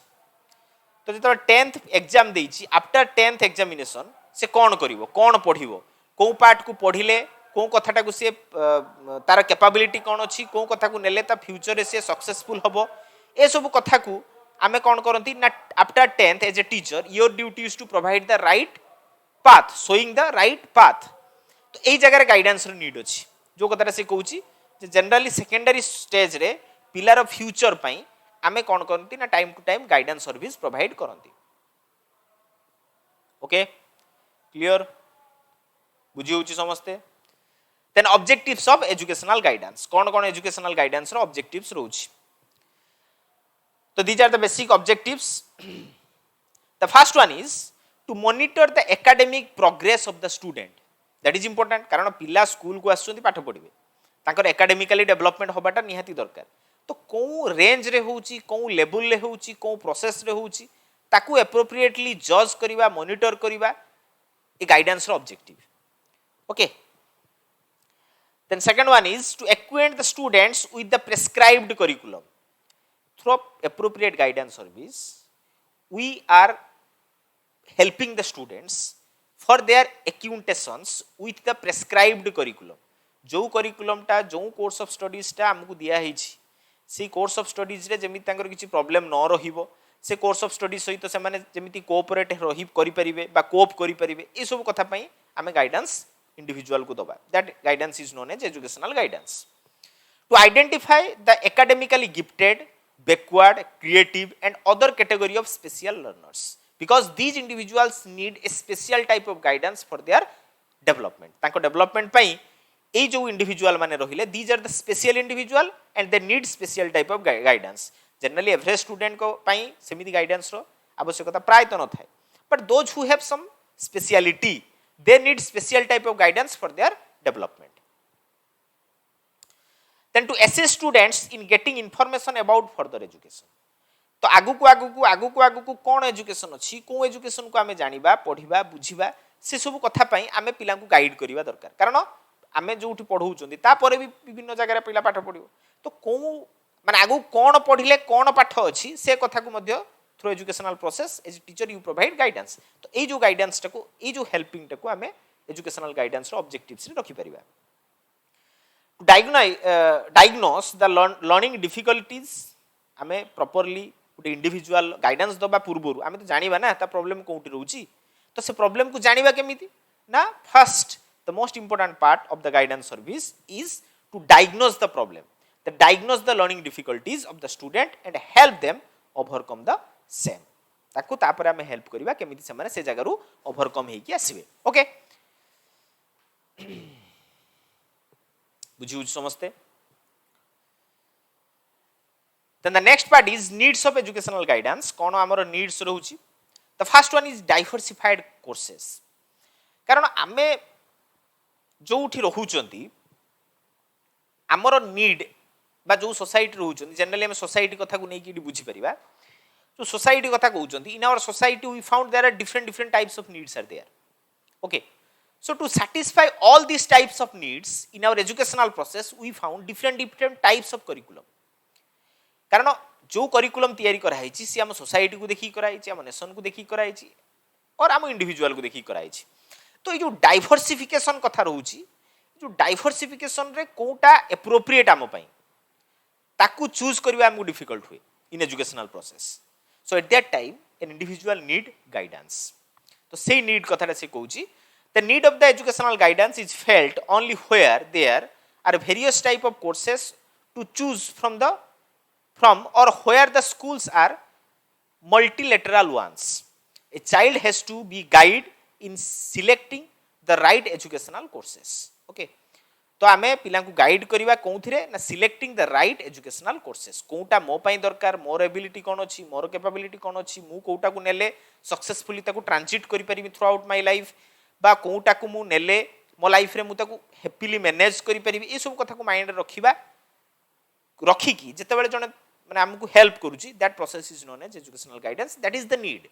तो जत 10th एग्जाम देछि आफ्टर 10th एग्जामिनेशन से कोन करिवो कोन पढिवो को पार्ट को पढिले को कथाटा को से तार कैपेबिलिटी कोन अछि को कथा को नेले ता फ्यूचर रे से सक्सेसफुल हबो ए सब कथा को आमे कोन करंती ना after 10th as a teacher your duty is to provide the right path showing the right path तो एई जगह रे गाइडेंस रो नीड अछि जो कथारे से कहूची जे जनरली सेकेंडरी स्टेज रे पिलार फ्यूचर पई आमे कोन करंती ना time to time guidance service provide करंती ओके क्लियर बुझी होची समझते then objectives of educational guidance कौन कौन एजुकेशनल गाइडेंस रो ऑब्जेक्टिव्स रोची तो these are the basic objectives the first one is to monitor the academic progress of the student that is important कारण पिला स्कूल को आसुचंती पाठ पढ़िबे ताकर एकेडमिकली डेवलपमेंट होबाटा निहाती दरकार तो को रेंज रे होउची को लेवल रे होउची को प्रोसेस रे होउची ताकू एप्रोप्रिएटली जज करिवा मॉनिटर करिवा ए गाइडेंस रो objective okay then second one is to acquaint the students with the prescribed curriculum through appropriate guidance service we are helping the students for their acquaintations with the prescribed curriculum जो curriculum टा जो course of studies टा हमकु दिया हेछि से course of studies रे जेमिति तांकर किछि problem न रहिबो से कोर्स ऑफ स्टडीज सहित से माने जेमिति कोऑपरेट रहि करि परिबे बा कोऑप करि परिबे ए सब कथा पई हमें गाइडेंस इंडिविजुअल को दबा that guidance is known as educational guidance to identify the academically gifted backward creative and other category of special learners because these individuals need a special type of guidance for their development तांको development पई ए जो individual माने रहिले these are the special individual and they need special type of guidance generally average student को पई सेमिति guidance रो आवश्यकता प्राय तो न थाए but those who have some speciality they need special type of guidance for their development then to assist students in getting information about further education तो आगु को कोन एजुकेशन अछि को एजुकेशन को हमें जानिबा पढिबा बुझिबा से सब कथा पई हमें पिला को गाइड करिबा दरकार कारण हमें जोठी पढौचंदी ता परे भी विभिन्न जगह रे पिला पाठ पढिबो तो को माने आगु कोन पढिले कोन पाठ अछि से कथा को मध्य through educational process as teacher you provide guidance तो ये जो गाइडेंस टाको ये जो हेल्पिंग टाको हमें एजुकेशनल गाइडेंस रो ऑब्जेक्टिव्स रे रखि परिबा to diagnose the learning difficulties हमें प्रॉपर्ली गोटे इंडिविजुअल गाइडेंस दबा पूर्वरु हमें तो जानिबा ना ता प्रॉब्लम कोउटी रहउची तो से प्रॉब्लम को जानिबा केमिति ना first the most important part of the guidance service is to diagnose the problem the diagnose the learning difficulties of the student and help them overcome the same ताकू तापर हमें हेल्प करिबा केमिति से माने से जगह रु ओवरकम हे कि आसीबे ओके बुझिउ समझते then the next part is needs of educational guidance कोन हमर needs रहउची the first one is diversified courses कारण हमें जोठी रहउचंती हमर नीड बा जो सोसाइटी रहउचंती जनरली हम सोसाइटी कथा को नै कि बुझी परिबा तो सोसाइटी कथा कहउचंती in our society we found there are different types of needs are there okay so to satisfy all these types of needs in our educational process we found different types of curriculum कारण जो curriculum तैयारी करा हिची सी हम society को देखि करा हिची हम नेशन को देखि करा हिची और हम इंडिविजुअल को देखि करा हिची तो ये जो डाइवर्सिफिकेशन कथा रहउची जो डाइवर्सिफिकेशन रे कोटा एप्रोप्रिएट हम पई ताकू चूज करबा हमको डिफिकल्ट हुए in educational process so at that time an individual need guidance तो से नीड कथा से कहउची the need of the educational guidance is felt only where there are various type of courses to choose from or where the schools are multilateral ones a child has to be guided in selecting the right educational courses okay तो आमे पिला को guide करिवा कोउथिरे ना selecting the right educational courses कोटा मो पई दरकार मोर एबिलिटी कोन अछि मोर कैपेबिलिटी कोन अछि मु कोटा को नेले सक्सेसफुली ताको ट्रांजिट करि परिबी थ्रू आउट माय लाइफ बा कोटा को मु नेले मो लाइफ रे मु ताको हैप्पीली मैनेज करि परिबी ए सब कथा को माइंड रखिबा रखी की जते बेले जने माने हमकु हेल्प करूची that process is known as educational guidance that is the need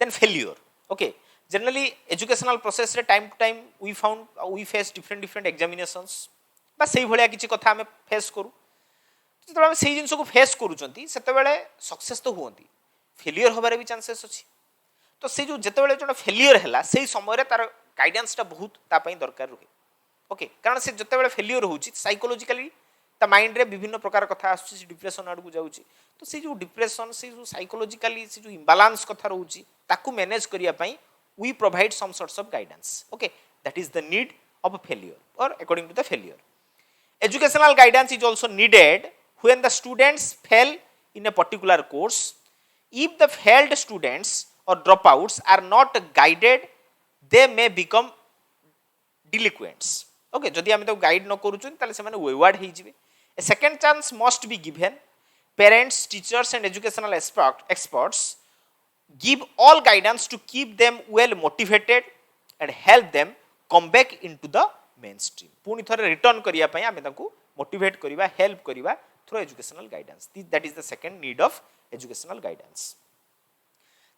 then failure okay generally educational process रे time to time we face different examinations बा सेही भलिया किछि कथा हमें फेस करू जते हम सेही जिंस को फेस करूचंती सेते बेले सक्सेस तो हुंती फेलियर होबारे भी चांसेस अछि तो से जो जते बेले जण फेलियर हैला सेही समय रे तार गाइडेंस ता बहुत ता पई दरकार रुहे ओके कारण से जते बेले फेलियर होउची साइकोलॉजिकली ता माइंड रे विभिन्न प्रकार कथा आसुची डिप्रेशन आडू जाउची तो से जो डिप्रेशन से जो साइकोलॉजिकली से जो इम्बैलेंस कथा रहउची ताकू मैनेज करिया पई we provide some sorts of guidance okay that is the need of a failure or according to the failure educational guidance is also needed when the students fail in a particular course if the failed students or dropouts are not guided they may become delinquents. Okay, जदि आम तो guide न करूँ ताले से wayward हो a second chance must be given. Parents, teachers and educational experts give all guidance to keep them well motivated and help them come back into the mainstream. पुणी थरे रिटर्न करिया पई आमे तांको मोटिवेट करिवा, हेल्प करिवा through educational guidance. That is the second need of educational guidance.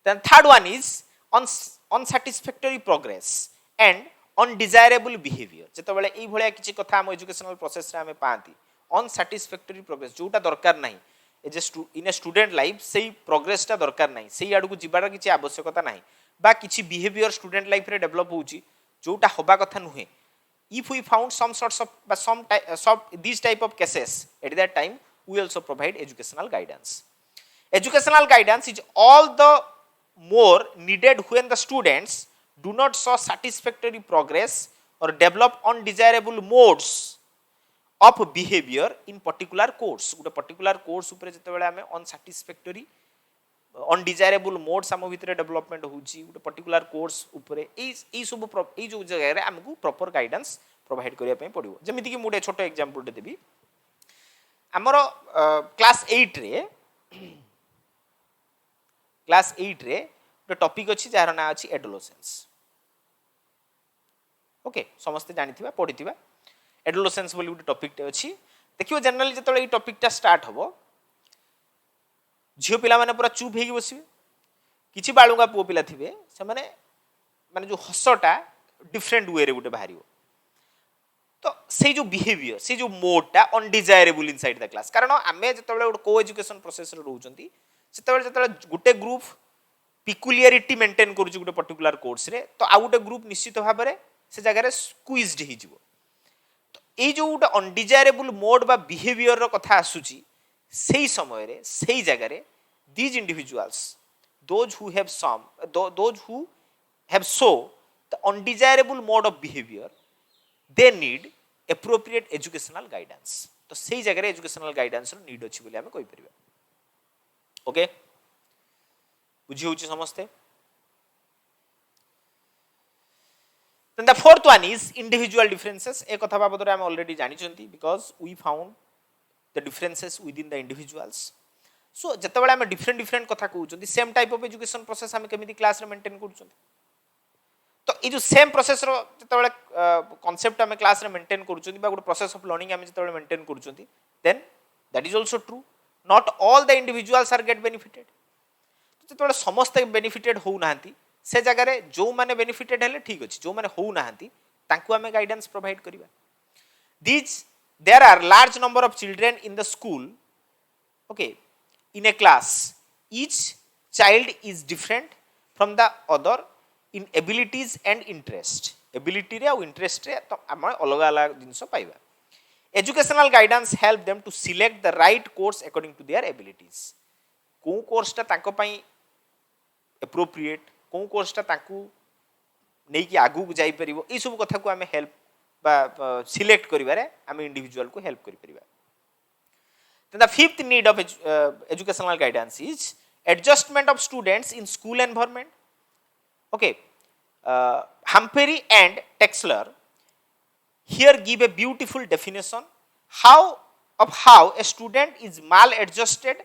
Then third one is unsatisfactory progress and undesirable behavior. जेतबेले एई भलिया किछि कथा हम एजुकेशनल प्रोसेस रे आमे पांती अनसैटिस्फैक्टरी प्रोग्रेस जोटा दरकार नाही इन ए स्टूडेंट लाइफ से प्रोग्रेस टा दरकार नहीं से आड़ को जीवार किसी आवश्यकता नहीं बा किसी बिहेवियर स्टूडेंट लाइफ रे डेवलप होउची जोटा होबा कथा नुहे. If we found some sorts of these type of cases at that time, we also provide educational guidance. Educational guidance is all the more needed when the students do not show satisfactory progress or develop undesirable modes of behavior in particular course. गोटे particular course ऊपर जते बेले हमें unsatisfactory undesirable modes आम भितर development होउची गोटे particular course ऊपर एई सब एई जो जगह रे हमकु प्रॉपर गाइडेंस प्रोवाइड करिया पई पड़िबो. जेमिति कि मोटे छोटो एग्जांपल दे देबी. हमरो क्लास 8 रे गोटे टॉपिक अछि जार ना अछि एडोलेसेंस. ओके समस्त जानिथिबा पढिथिबा एडोलेसेंस बोली गोटे टॉपिक टे अछि. देखियो जनरली जतले ई टॉपिक टा स्टार्ट हबो झियो पिला माने पूरा चुप हेगी बसिबे. किछि बाळुंगा पुओ पिला थिबे से माने जो हसटा डिफरेंट वे रे गोटे बाहरियो. तो से जो बिहेवियर से जो मोडटा अनडिजायरेबल इनसाइड द क्लास. कारण आमे जतले गोटे को एजुकेशन प्रोसेस रे रहउचंती जतले गोटे ग्रुप पिकुलियरिटी मेंटेन करूची गोटे पर्टिकुलर कोर्स रे तो आ गोटे ग्रुप निश्चित भाव रे से जगह रे स्क्वीज्ड हि जिवो. ये जो गोटे अनडिजायरेबल मोड बा बिहेवियर रो कथा आसुची सेही समय रे सेही जगह रे these individuals those who have show the undesirable mode of behaviour they need appropriate educational guidance. तो सेही जगह रे एजुकेशनल गाइडेंस रो नीड अछि बोली हमें कहि परिबा. ओके बुझी होची समस्ते. Then the fourth one is individual differences. एक कथा बाबद हम already जानी चंती because we found the differences within the individuals. So जतबेले हम different कथा कहू चंती same type of education process हम केमिति क्लास रे मेंटेन करू चंती. तो ये जो सेम प्रोसेस रो जतबेले कांसेप्ट हम क्लास रे मेंटेन करू चंती बा गुड प्रोसेस ऑफ लर्निंग हम जतबेले मेंटेन करू चंती then that is also true. Not all the individuals are get benefited. तो जतबेले समस्त बेनिफिटेड हो नांती से जगह रे जो माने बेनिफिटेड हेले ठीक अछि जो माने हो नाहंती तांकु हमें गाइडेंस प्रोवाइड करिबा. There are large number of children in the school. Okay in a class each child is different from the other in abilities and interest. Ability रे और इंटरेस्ट रे तो हम अलग अलग जिंस पाइबा. Educational guidance help them to select the right course according to their abilities. को कोर्सटा तांको पई एप्रोप्रिएट को कोर्सटा ताकू नहीं कि आगु जाई परिबो ई सब कथा को हमें हेल्प बा सिलेक्ट करिबारे हम इंडिविजुअल को हेल्प करि परिबा. Then the fifth need of educational guidance is adjustment of students in school environment. Okay, Humphrey and Texler here give a beautiful definition how a student is maladjusted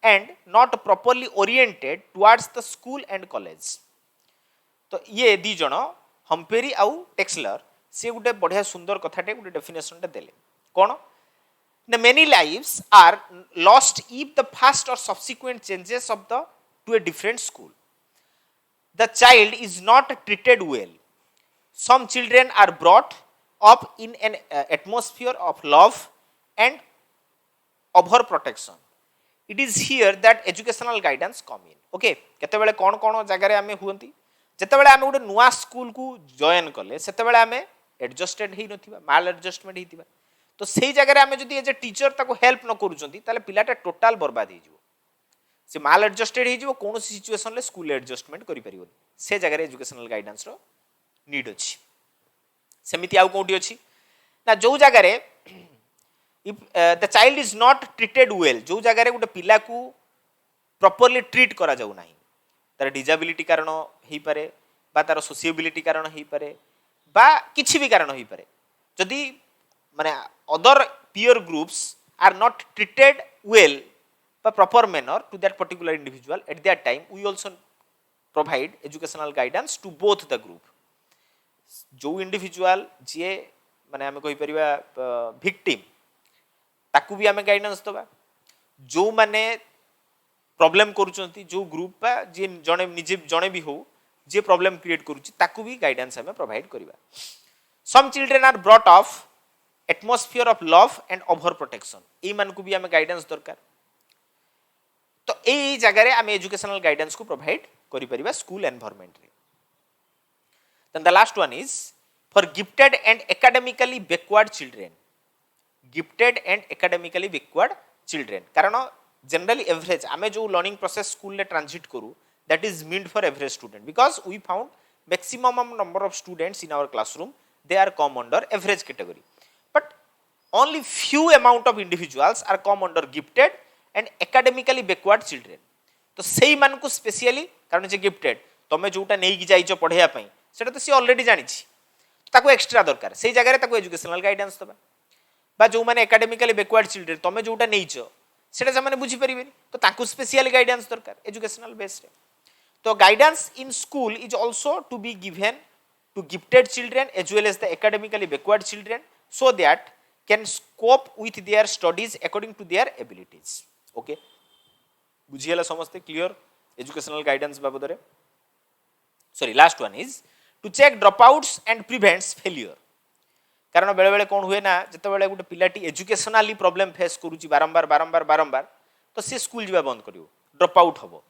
and not properly oriented towards the school and college. तो ये दी जन हम्पेरी आउ टेक्सलर से गोटे बढ़िया सुंदर कथाटे गोटे definition टे देले कोन the many lives are lost if the first or subsequent changes of the to a different school the child is not treated well. Some children are brought up in an atmosphere of love and over protection. It is here that educational guidance come in. Okay केते बेले कोन कोन जगह रे हमें हुंती जेतेबेले आमे गोटे नुआ school को join कले सेतेबेले आमे एडजस्टेड हेई नथिबा माल एडजस्टमेंट हेतिबा. तो सेही जगह रे आमे जदी एज ए टीचर ताको हेल्प न करूचंती ताले पिलाटा टोटल बर्बाद हेई जिवो. से माल एडजस्टेड हेई जिवो कोनो सिचुएशन ले स्कूल एडजस्टमेंट करि परिबो. से जगह रे एजुकेशनल गाइडेंस रो नीड अछि. सेमिति आउ कोठी अछि ना जो जगह रे if the child is not treated well जो जगह रे गोटे पिला को प्रॉपर्ली ट्रीट करा जाउ नाही तार डिजेबिलिटी कारण ही पारे बा तार सोशिएबिलिटी कारण ही पारे बा किछि भी कारण होई पारे जदि माने other peer groups are not treated well by proper manner to that particular individual at that time we also provide educational guidance to both the group जो individual जे माने आमे कहि परिबा victim ताकू भी आमे गाइडेंस दबा जो माने प्रॉब्लम करूचंती जो ग्रुप बा जे जणे निजे जणे भी हो जे प्रॉब्लम क्रिएट करूची ताकू भी गाइडेंस हमें प्रोवाइड करिबा some children are brought of atmosphere of love and over protection ए मान को भी हमें गाइडेंस दरकार तो ए जगह रे हमें एजुकेशनल गाइडेंस को प्रोवाइड करि परिबा स्कूल एनवायरनमेंट रे then the last one is for gifted and academically backward children gifted and academically backward children कारण जनरली एवरेज आमे जो लर्निंग प्रोसेस स्कूल ले ट्रांजिट करू that is meant for average student because we found maximum number of students in our classroom they are come under average category but only few amount of individuals are come under gifted and academically backward children तो सेही मान को specially कारण जे gifted तमे जोटा नै कि जाइछो पढेया पई सेटा तो सी ऑलरेडी जानि छी ताको एक्स्ट्रा दरकार सेही जगह रे ताको एजुकेशनल गाइडेंस दबा बा जो माने एकेडमिकली बैकवर्ड चिल्ड्रन तमे जोटा नैछो सेटा जे माने बुझी परिबेनी तो ताको स्पेशली गाइडेंस दरकार एजुकेशनल बेस रे तो guidance in school is also to be given to gifted children as well as the academically backward children so that can cope with their studies according to their abilities okay बुझियला समस्ते clear educational guidance बाबद रे sorry last one is to check dropouts and prevents failure कारण बेले बेले कोन हुए ना जते बेले गुटे पिलाटी एजुकेशनली प्रॉब्लम फेस करूची बारंबार बारंबार बारंबार तो से स्कूल जीवा बंद करियो ड्रॉप आउट हबो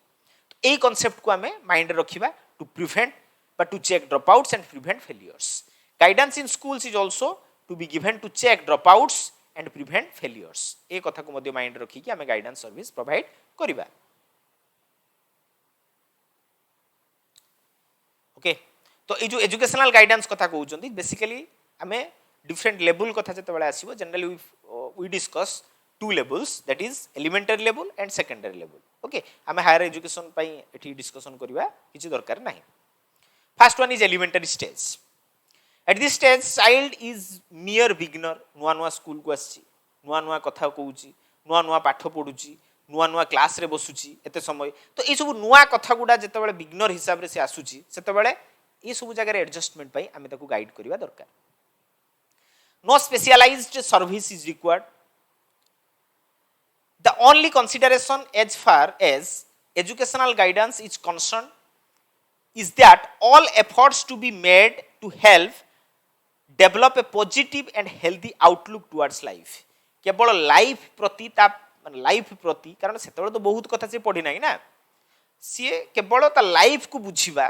ए कॉन्सेप्ट को हमें माइंड रखिबा to prevent but to check dropouts and prevent failures guidance in schools is also to be given to check dropouts and prevent failures ए कथा को मध्य माइंड रखी कि हमें गाइडेंस सर्विस प्रोवाइड करिबा ओके तो ए जो एजुकेशनल गाइडेंस कथा कहउचंदी बेसिकली हमें डिफरेंट लेवल कथा जते बेले आसीबो generally we discuss two levels that is elementary level and secondary level okay hame higher education pai ethi discussion kariba kichi darkar nahi first one is elementary stage at this stage child is mere beginner nuwa nuwa school ko aschi nuwa katha कहउची nuwa पाठ पढुची nuwa class रे बसुची एते समय तो ए सब nuwa कथा गुडा जते बेले beginner हिसाब रे से आसुची सेते बेले ए सब जगह रे एडजस्टमेंट पई हमें ताको गाइड करिवा दरकार no specialized service is required the only consideration as far as educational guidance is concerned is that all efforts to be made to help develop a positive and healthy outlook towards life केवल life प्रति ता माने life प्रति कारण सेतबेले तो बहुत कथा से पढी नाही ना सी केवल ता लाइफ को बुझिबा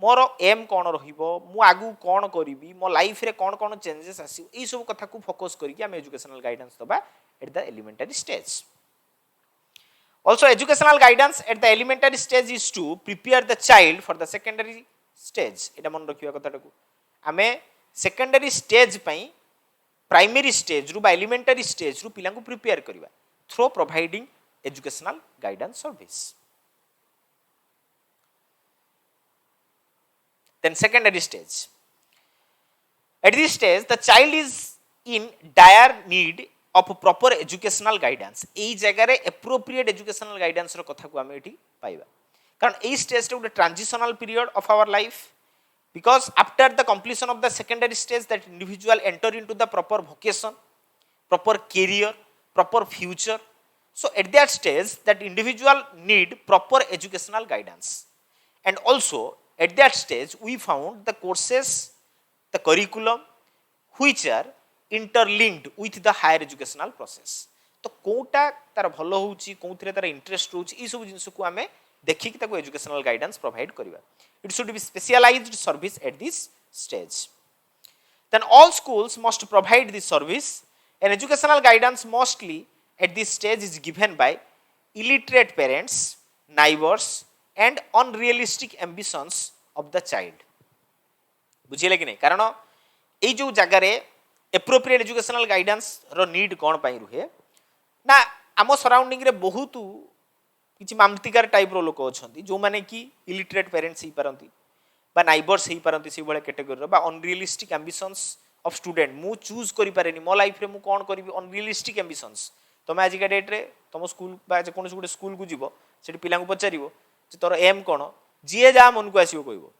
मोर एम कोन रहिबो मु आगु कोन करिवि मो लाइफ रे कोन कोन चेंजेस आसी ई सब कथा को फोकस करी कि हम एजुकेशनल गाइडेंस दबा at the elementary stage Also, educational guidance at the elementary stage is to prepare the child for the secondary stage. एटा मन रखिया कथाटा को आमे secondary stage पई primary stage रु बा elementary stage रु पिला को prepare करिवा through providing educational guidance service. Then secondary stage. At this stage, the child is in dire need of proper educational guidance एई जगह रे appropriate educational guidance रो कथा को हम एठी पाइबा कारण एई स्टेज रे उटे transitional period of our life because after the completion of the secondary stage that individual enter into the proper vocation proper career proper future so at that stage that individual need proper educational guidance and also at that stage we found the courses the curriculum which are interlinked with the higher educational process तो कोटा तार भलो होउची कोथरे तार interest होउची ई सब जिंस को हमें देखि कि ताको एजुकेशनल गाइडेंस प्रोवाइड करिवा it should be specialised service at this stage then all schools must provide this service and educational guidance mostly at this stage is given by illiterate parents neighbors and unrealistic ambitions of the child बुझिले कि नहीं कारण ए जो जगह रे appropriate educational guidance रो need कोन पाई रुहे ना आमो सराउंडिंग रे बहुत किछि मामतिकार टाइप रो लोक अछंती जो माने कि इलिटरेट पेरेंट्स ही परंती बा नाइबर्स हो पारती से भाई कैटेगोरी बा अनरियलिस्टिक एम्बिशंस ऑफ स्टूडेंट मु चूज करि पारेनी मो लाइफ रे मु कोन करबी अनरियलिस्टिक एम्बिशंस तुम आज का डेट रे तुम स्कूल बा जे कोनोस गुटे स्कूल को जीवो सेठी पिला को पचारिबो जे तोर एम कोन जीए जा मन को आसीबो कहबो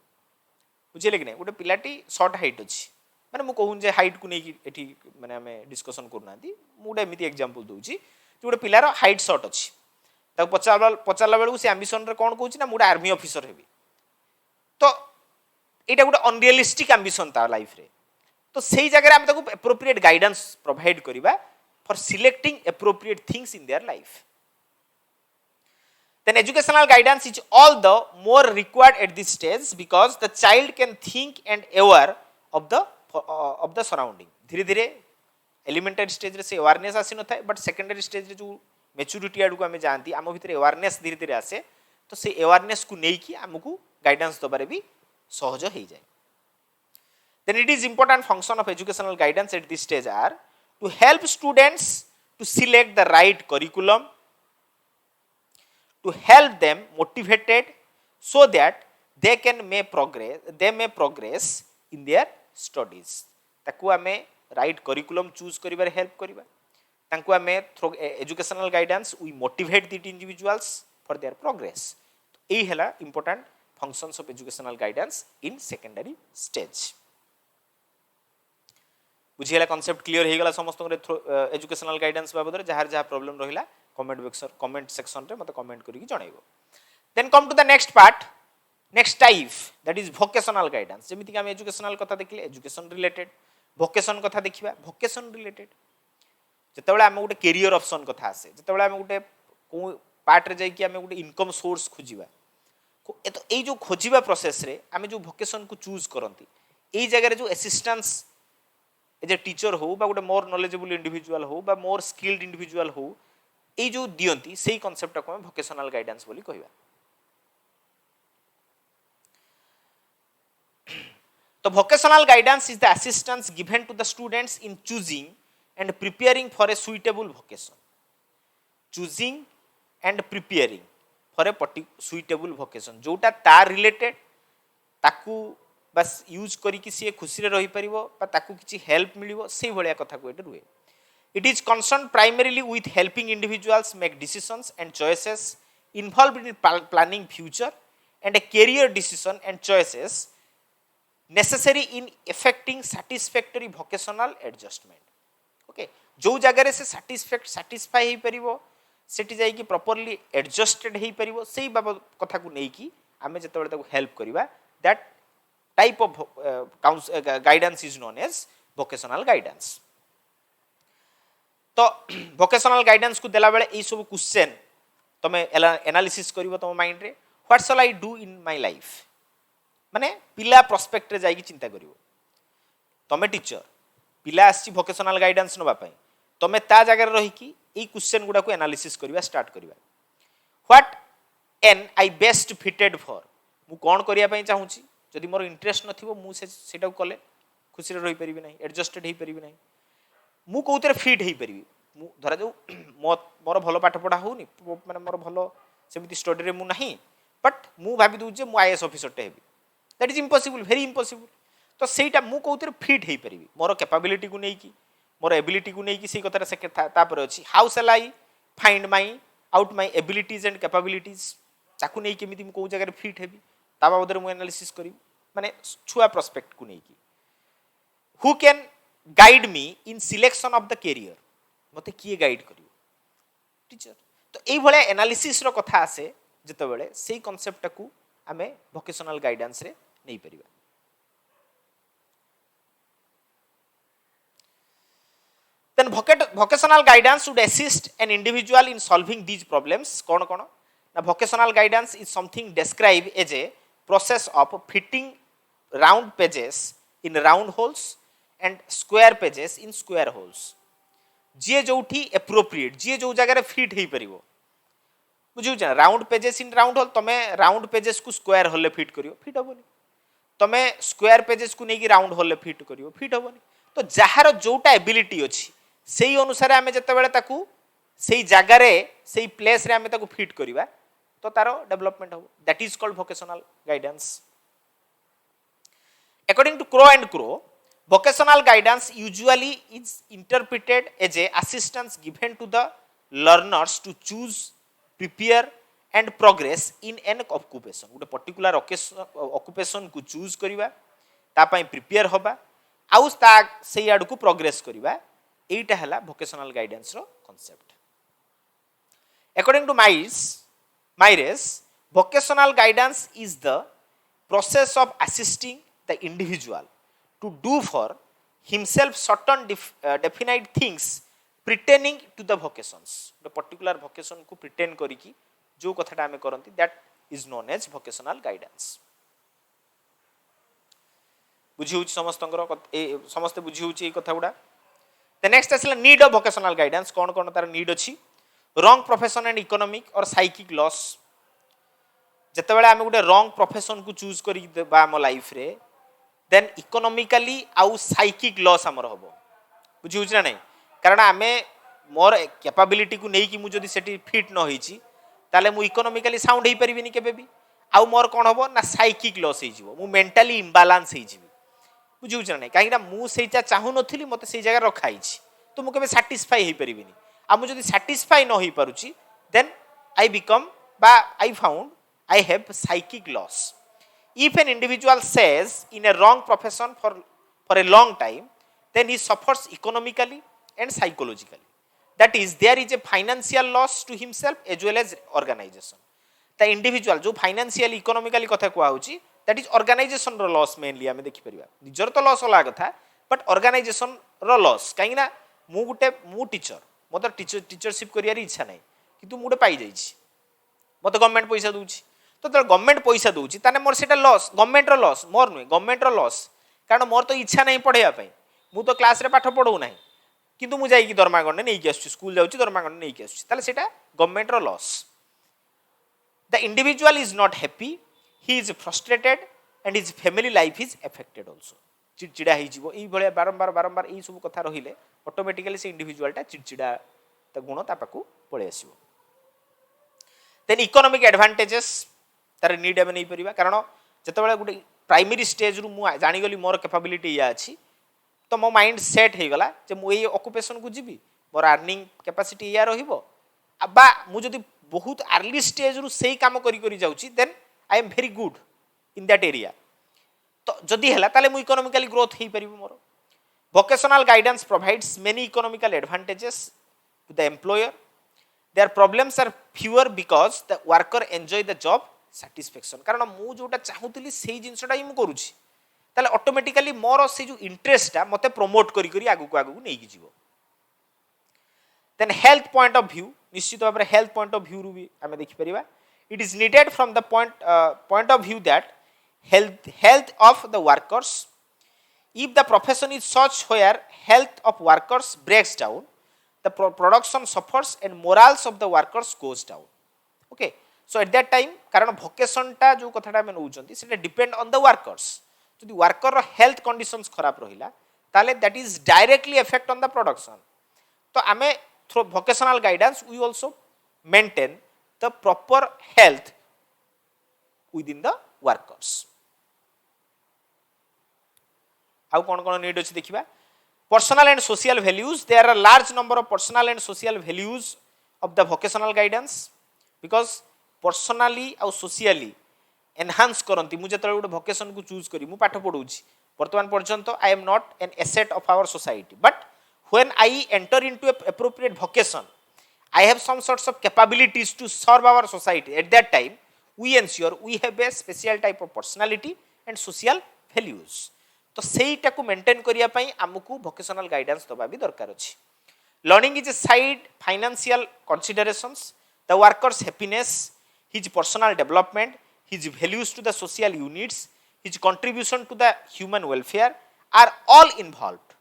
बुझिले कि नै गोटे पिलाटी शॉर्ट हाइट अछि माने मु कहून जे हाइट को नै कि एठी माने हमें डिस्कशन करनांती मु गोटे एमिति एग्जांपल दोउची जे गोटे पिलार हाइट शॉर्ट अछि ताको पचारला बेलू से एम्बिशन रे कोन कहूची ना मु आर्मी ऑफिसर हेबी तो एटा गोटे अनरियलिस्टिक एम्बिशन ता लाइफ रे तो सेही जगह हम ताको एप्रोप्रिएट गाइडेंस प्रोवाइड करिबा for selecting appropriate things in their life then educational guidance is all the more required at this stage because the child can think and aware of the surrounding धीरे धीरे elementary stage रे से awareness आसी न थाए but secondary stage रे जो maturity आडू को हमें जानती आम भितर अवेयरनेस धीरे धीरे आसे तो से अवेयरनेस को नेकी हमकू गाइडेंस दबारे भी सहज हो जाए then it is important function of educational guidance at this stage are to help students to select the right curriculum to help them motivated so that they may progress in their studies ताकू हमें right curriculum choose करिबार help करिबा तांकू हमें through educational guidance we motivate the individuals for their progress एही हला important functions of educational guidance in secondary stage बुझियला concept clear हे गला समस्त एजुकेशनल गाइडेंस बाबद जहार जहार प्रॉब्लम रहिला कमेंट सेक्शन रे मते कमेंट करिक जणाइबो then come to the next part next type that is vocational guidance जेमिति कि हम एजुकेशनल कथा देखले एजुकेशन रिलेटेड वोकेशन कथा देखिबा वोकेशन रिलेटेड जतबेला हम गुटे करियर ऑप्शन कथा आसे जतबेला हम गुटे को पार्ट रे जाई कि हम गुटे इनकम सोर्स खोजिबा तो ए जो खोजिबा प्रोसेस रे हम जो वोकेशन को चूज करंती ए जगह रे जो असिस्टेंस एज ए टीचर हो बा गोटे मोर नॉलेजेबल इंडिविजुअल हो बा मोर स्किल्ड इंडिविजुअल हो ए जो दियंती सेही कांसेप्ट को हम वोकेशनल गाइडेंस बोली कहबा तो vocational guidance is the assistance given to the students in choosing and preparing for a suitable vocation choosing and preparing for a suitable vocation जोटा तार रिलेटेड ताकू बस यूज करिकी सी खुशी रे रही परिबो बा ताकू किछि हेल्प मिलिबो सेही भलिया कथा को एटे रुए it is concern primarily with helping individuals make decisions and choices involved in planning future and a career decision and choices necessary in effecting satisfactory vocational adjustment okay जो जगह रे से सैटिस्फाई हे परिबो सेठी जाई कि प्रॉपर्ली एडजस्टेड हे परिबो सेही बाबत कथा को नै कि आमे जतबेले ताकू हेल्प करिबा that type of guidance is known as vocational guidance तो vocational guidance को देला बेले ए सब क्वेश्चन तमे एनालिसिस करिवो तम माइंड रे what shell I do in my life माने पिला प्रोस्पेक्ट रे जाई कि चिंता करिवो तमे टीचर पिला आसी vocational guidance नबा पई तमे ता जगह रे रही कि ए क्वेश्चन गुडा को एनालिसिस करिवा स्टार्ट करिवा what am I best fitted for मु कोन करिया पई चाहूची जदि मोर इंटरेस्ट नथिबो मु सेटा कोले खुशी रे रही परिबि नै एडजस्टेड हे परिबि नै मु कोउतरे फिट हे परिबि मु धरा जो मोर भलो पाठ पढा होउनी माने मोर भलो सेमिति स्टडी रे मु नाही बट मु भाबि दउ जे मु आईएएस ऑफिसर टे heavy that is impossible very impossible तो सेटा मु कोउतरे फिट हे परिबि मोर कैपेबिलिटी को नै कि मोर एबिलिटी को नै कि से कथार से तापर अछि how shell I find my out my abilities and capabilities चाकू नै केमिति मु को जगह रे फिट हेबि ता बाबद मु एनालिसिस करी माने छुआ प्रोस्पेक्ट को नहीं की who can guide me in selection of the career मते किए गाइड करियो टीचर तो एई भले एनालिसिस रो कथा आसे जते बेले सेही कांसेप्ट को हमें वोकेशनल गाइडेंस रे नहीं परिबा then vocational guidance should assist an individual in solving these problems kono kono na vocational guidance is something described as a process of fitting round pages in round holes and square pages in square holes जे जोठी appropriate जे जो जगह रे fit हे परिबो बुझिउ छ round pegs in round hole तमे राउंड पेजेस को स्क्वायर होल ले फिट करियो फिट होबनी तमे स्क्वायर पेजेस को नेकी राउंड होल ले फिट करियो फिट होबनी तो जहार जोटा एबिलिटी अछि सेही अनुसार हमें जते बेले ताकू सेही जगह रे सेही प्लेस रे हमें ताकू फिट करिबा तो तारो डेवलपमेंट हो that is called vocational guidance according to Crow and Crow, vocational guidance usually is interpreted as a assistance given to the learners to choose, prepare and progress in an occupation. गोटे particular occupation को choose करिवा, ता पई prepare होबा, आउ ता सेई आडू को progress करिवा, एटा हला vocational guidance row concept. According to Myers, vocational guidance is the process of assisting the individual to do for himself certain definite things pertaining to the vocations. The particular vocation को pretend करिकी जो कथाटा आमे करंती, that is known as vocational guidance. बुझी होची समस्त बुझी होची ए कथा गुडा. The next is need of vocational guidance. कौन कौन तार need अछि? Wrong profession and economic or psychic loss. जेतेबेले आमे गुटे रॉन्ग प्रोफेशन को चूज करी देबा हम लाइफ रे, देन इकोनॉमिकली आउ साइकिक लॉस हमर होबो. बुझी होछ ना नहीं? कारण आमे मोर कैपेबिलिटी को नेकी मु जदी सेटी फिट न होईची, ताले मु इकोनॉमिकली साउंड हेई परिबिनी केबे भी. आउ मोर कोन होबो ना साइकिक लॉस हेई जिवो, मु मेंटली इम्बैलेंस हेई जिवि. बुझी होछ ना नहीं? काहे ना मु सेइटा चाहू नथिली, मते सेई जगह रखाइची, तो मु केबे सैटिस्फाई हेई परिबिनी. आ मु जदी सैटिस्फाई न होई पारुची, देन आई बिकम बा I found I have psychic loss. If an individual says in a wrong profession for a long time, then he suffers economically and psychologically. That is, there is a financial loss to himself as well as organization. The individual जो financially economically कथा कुआ होची, that is organization row loss mainly आमे देखि परिबा. निजर तो loss होला कथा, but organization रो loss. काहे ना मु टीचर, मोर टीचरशिप करियार इच्छा नै, किंतु मुडे पाई जाईछि. मते गवर्नमेंट पैसा दोछि, तो गवर्नमेंट पैसा दूची ताने मोर सेटा लॉस, गवर्नमेंट रो लॉस, मोर नुए गवर्नमेंट रो लॉस. कारण मोर तो इच्छा नहीं पढ़ेया पई, मु तो क्लास रे पाठ पढौ नाही, किंतु मु जाई कि दरमा गणने नै कि आछी, स्कूल जाउची दरमा गणने नै कि आछी, ताले सेटा गवर्नमेंट रो loss. The individual is not happy, he is frustrated and his family life is affected also. चिड़चिड़ा हेई जीवो, ई भलिया बारंबार ई सब कथा रहिले ऑटोमेटिकली से इंडिविजुअलटा चिड़चिड़ा त गुण ता पाकू पळे आसीबो. देन इकोनॉमिक एडवांटेजेस तार नीड आमे नहीं परिबा. कारण जतबेले गुटे प्राइमरी स्टेज रु मु जानि गली मोर कैपेबिलिटी या अछि, तो मो माइंड सेट हे गला जे मु ए ऑक्युपेशन को जिबी, मोर अर्निंग कैपेसिटी या रहिबो. अबा मु जदी बहुत अर्ली स्टेज रु सेही काम करी जाउची, then I am very good in that area. तो जदी हला ताले मु इकोनॉमिकली ग्रोथ हे परिबो मोर. Vocational guidance provides many economical advantages to the employer. Their problems are fewer because the worker enjoy the job satisfaction. कारण मु जोटा चाहूतिली सेही जिंसटा ही मु करूची, ताले ऑटोमेटिकली मोर से जो इंटरेस्ट ता मते प्रमोट करी आगु को नै कि जीवो. Then health point of view, निश्चित भाबरे हेल्थ पॉइंट ऑफ व्यू रु भी आमे देखि परिबा. It is needed from the point of view that health of the workers. If the profession is such where health of workers breaks down, the production suffers and morals of the workers goes down. Okay, so at that time कारण vocation टा जो कथाटा में नउचंती सेटा depend on the workers. जदि worker रो health conditions खराब रहिला, ताले that is directly effect on the production. तो आमे through vocational guidance we also maintain the proper health within the workers. आउ कौन कौन नीड अछि देखिबा. Personal and social values, there are large number of personal and social values of the vocational guidance, because personally आउ socially enhance करंती. मु जतले गुटे vocation को चूज करी मु पाठ पढौची, वर्तमान पर्यंत I am not an asset of our society, but when I enter into a appropriate vocation, I have some sorts of capabilities to serve our society. At that time, we ensure we have a special type of personality and social values. तो सेईटा को maintain करिया पई हमकु vocational guidance दबा भी दरकार अछि. Learning is a side financial considerations, the worker's happiness, his personal development, his values to the social units, his contribution to the human welfare are all involved.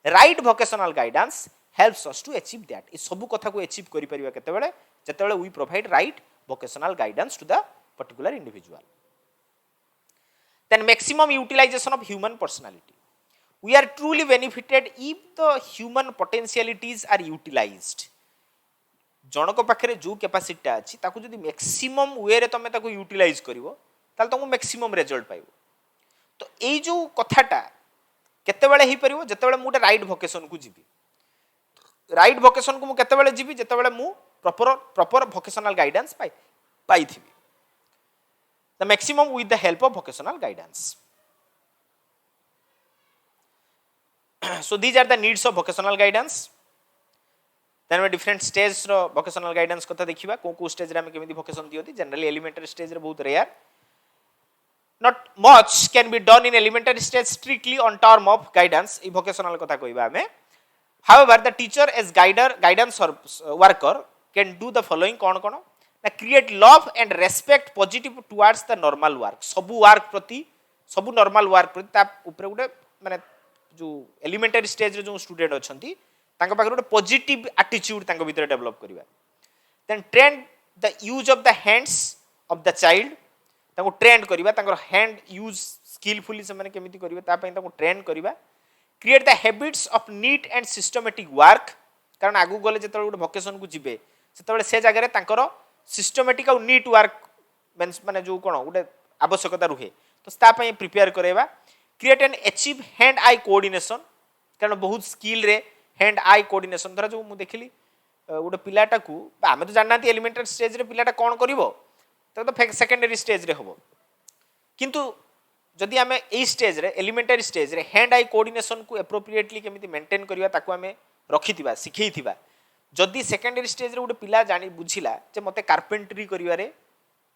Right vocational guidance helps us to achieve that. इस सब कथा को achieve करि परिबा केतेबेले जतेबेले we provide right vocational guidance to the particular individual. Then maximum utilization of human personality. We are truly benefited if the human potentialities are utilized. जनक पाखरे जो capacity अछि ताकू जदी मैक्सिमम वे रे तमे ताकू यूटिलाइज करिवो ताल तुमको मैक्सिमम रिजल्ट पाइबो. तो एई जो कथाटा केतेबेले ही परिवो जेतेबेले मु राइट वोकेशन को जीवी राइट वोकेशन को मु केतेबेले जीवी जेतेबेले मु प्रॉपर वोकेशनल गाइडेंस पाई थिबी the maximum with the help of vocational guidance so these are the needs of vocational guidance then we different stage ro vocational guidance कथा देखिबा को स्टेज रे हम केमिति vocation दियोती जनरली एलिमेंटरी स्टेज रे बहुत rare not much can be done in elementary stage strictly on term of guidance E vocational कथा कहबा हमें however the teacher as guidance or worker can do the following कोन कोन ना create love and respect positive towards the normal work सब work प्रति सब normal work प्रति ता ऊपर गुटे माने जो एलिमेंटरी स्टेज रे जो स्टूडेंट अछंती तांका पाखर गुटे पॉजिटिव एटीट्यूड तांका भीतर डेवलप करिवा then train the use of the hands of the child तांको ट्रेन करिवा तांकर हैंड यूज स्किलफुली से माने केमिति करिवा ता पई तांको ट्रेन करिवा create the habits of neat and systematic work कारण आगु गले जेतबे गुटे वोकेशन को जिवे सेतबे से जगह रे तांकर सिस्टमैटिक और नीट वर्क माने जो कोन गुटे आवश्यकता रुहे तो ता पई प्रिपेयर करेवा create and achieve hand eye coordination कारण बहुत स्किल रे हैंड आई कोऑर्डिनेशन धरा जो मु देखिली गोटे पिलाटा को आमे तो जानना एलिमेंटरी स्टेज रे पिलाटा कोन करिवो तो सेकेंडरी स्टेज रे होबो किंतु जदि आमे ए स्टेज रे एलिमेंटरी स्टेज रे हैंड आई कोऑर्डिनेशन को एप्रोप्रिएटली केमिति मेंटेन करिवा ताको आमे रखिथिबा सिखैथिबा जदि सेकेंडरी स्टेज रे गोटे पिला जानि बुझिला जे मते कार्पेंटरी करिवा रे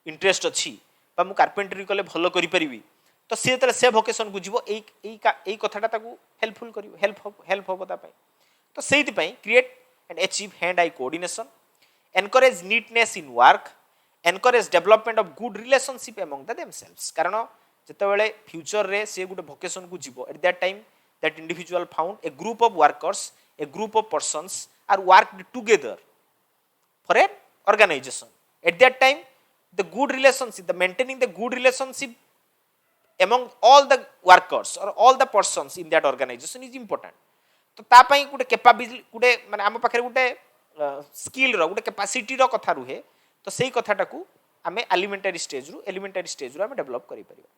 इंटरेस्ट अछि बा मु कार्पेंटरी कले भलो करि परिबी तो से तले से वोकेशन को जीवो एई कथाटा ताकू हेल्पफुल करिवो हेल्प होबो ता पई तो सेति पई create and achieve hand eye coordination encourage neatness in work encourage development of good relationship among the themselves कारण जेतेबेले फ्यूचर रे से गुटे वोकेशन को जीवो at that time that individual found a group of workers a group of persons are worked together for an organization at that time the good relationship the maintaining the good relationship among all the workers or all the persons in that organization is important तो ता पई गुटे capability गुटे माने हम पाखरे गुटे skill रो गुटे capacity रो कथा रुहे तो सेही कथाटा को हमें एलिमेंटरी स्टेज रो हमें डेवलप करि परिबा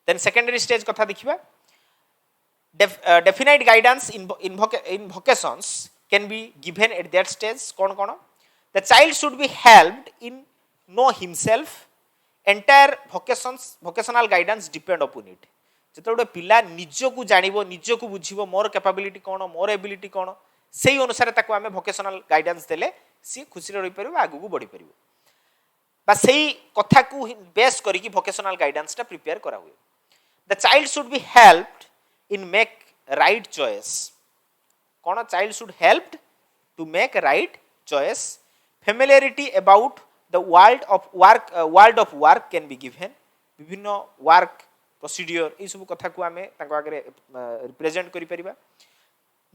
देन सेकेंडरी स्टेज कथा देखिबा definite guidance in vocations can be given at that stage cone cone the child should be helped in know himself entire vocational guidance depend upon it जेते गोटे पिला निजो को जानिबो निजो को बुझिबो मोर कैपेबिलिटी कोन मोर एबिलिटी कोन सेही अनुसार ताको हमें vocational guidance देले सी खुशी रे रहि परिबो आगु को बढ़ी परिबो बा सेही कथा को बेस करी कि vocational guidance ता प्रिपेयर करा हुए the child should be helped in make right choice cone child should helped to make right choice familiarity about the world of work can be given विभिन्न वर्क प्रोसीड्यूर ए सब कथा को हमें ताको आगे रिप्रेजेंट करि परिबा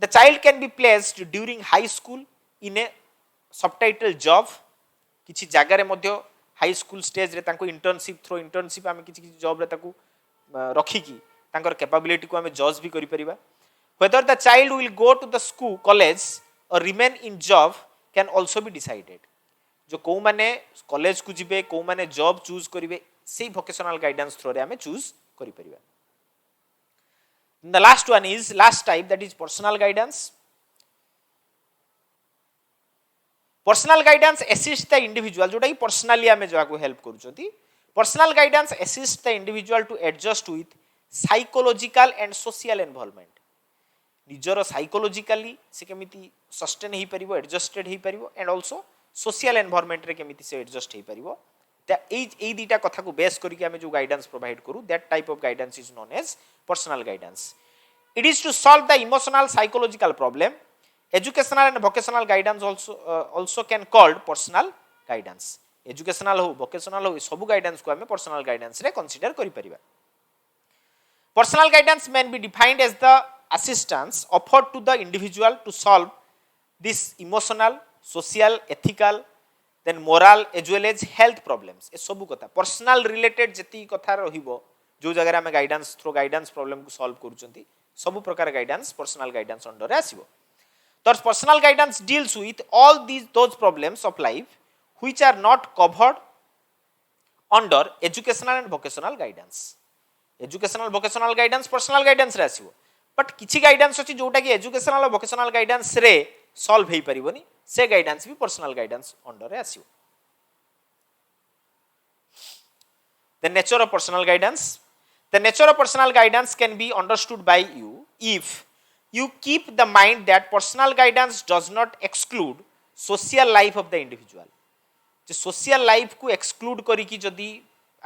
the child can be placed during high school in a subtitle job किछि जागा रे मध्य हाई स्कूल स्टेज रे ताको इंटर्नशिप थ्रो इंटर्नशिप हमें किछि जॉब रे ताको रखी की तांकर कैपेबिलिटी को हमें जज भी करि परिबा whether the child will go to the school college or remain in job can also be decided जो को माने कॉलेज को जिबे को माने जॉब चूज करिवे सेही वोकेशनल गाइडेंस थ्रो रे हमें चूज करि परिबा the last one is last type that is personal guidance personal guidance assist the individual जोटा कि पर्सनली हमें जो को help करूचोती personal guidance assist the individual to adjust with psychological and social involvement निजर psychologically से केमिति sustain हे परिबो एडजस्टेड हे परिबो एंड आल्सो सोशल एनवायरनमेंट रे केमिति से एडजस्ट हे परिबो त ए दीटा कथा को बेस करी के हमें जो गाइडेंस प्रोवाइड करू that type of guidance is known as personal guidance it is to solve the emotional psychological problem educational and vocational guidance also can called personal guidance educational हो vocational हो सब guidance को हमें personal guidance रे consider करि परिबा personal guidance can be defined as the assistance offered to the individual to solve this emotional social ethical then moral as well as health problems ए सब कथा पर्सनल रिलेटेड जति कथा रहिबो जो जगह हम गाइडेंस थ्रो गाइडेंस प्रॉब्लम को solve करूचंती सब प्रकार गाइडेंस पर्सनल गाइडेंस अंडर रे आसीबो तो personal guidance deals with all those problems of life which are not covered under educational and vocational guidance. Educational vocational guidance personal guidance रे आसीबो, but किछि guidance अछि जोटा कि एजुकेशनल और वोकेशनल गाइडेंस रे solve हेई परिबोनी, से गाइडेंस भी पर्सनल गाइडेंस अंडर रे आसीबो. The nature of personal guidance. The nature of personal guidance can be understood by you if you keep the mind that personal guidance does not exclude social life of the individual. J social life को exclude करी कि जदी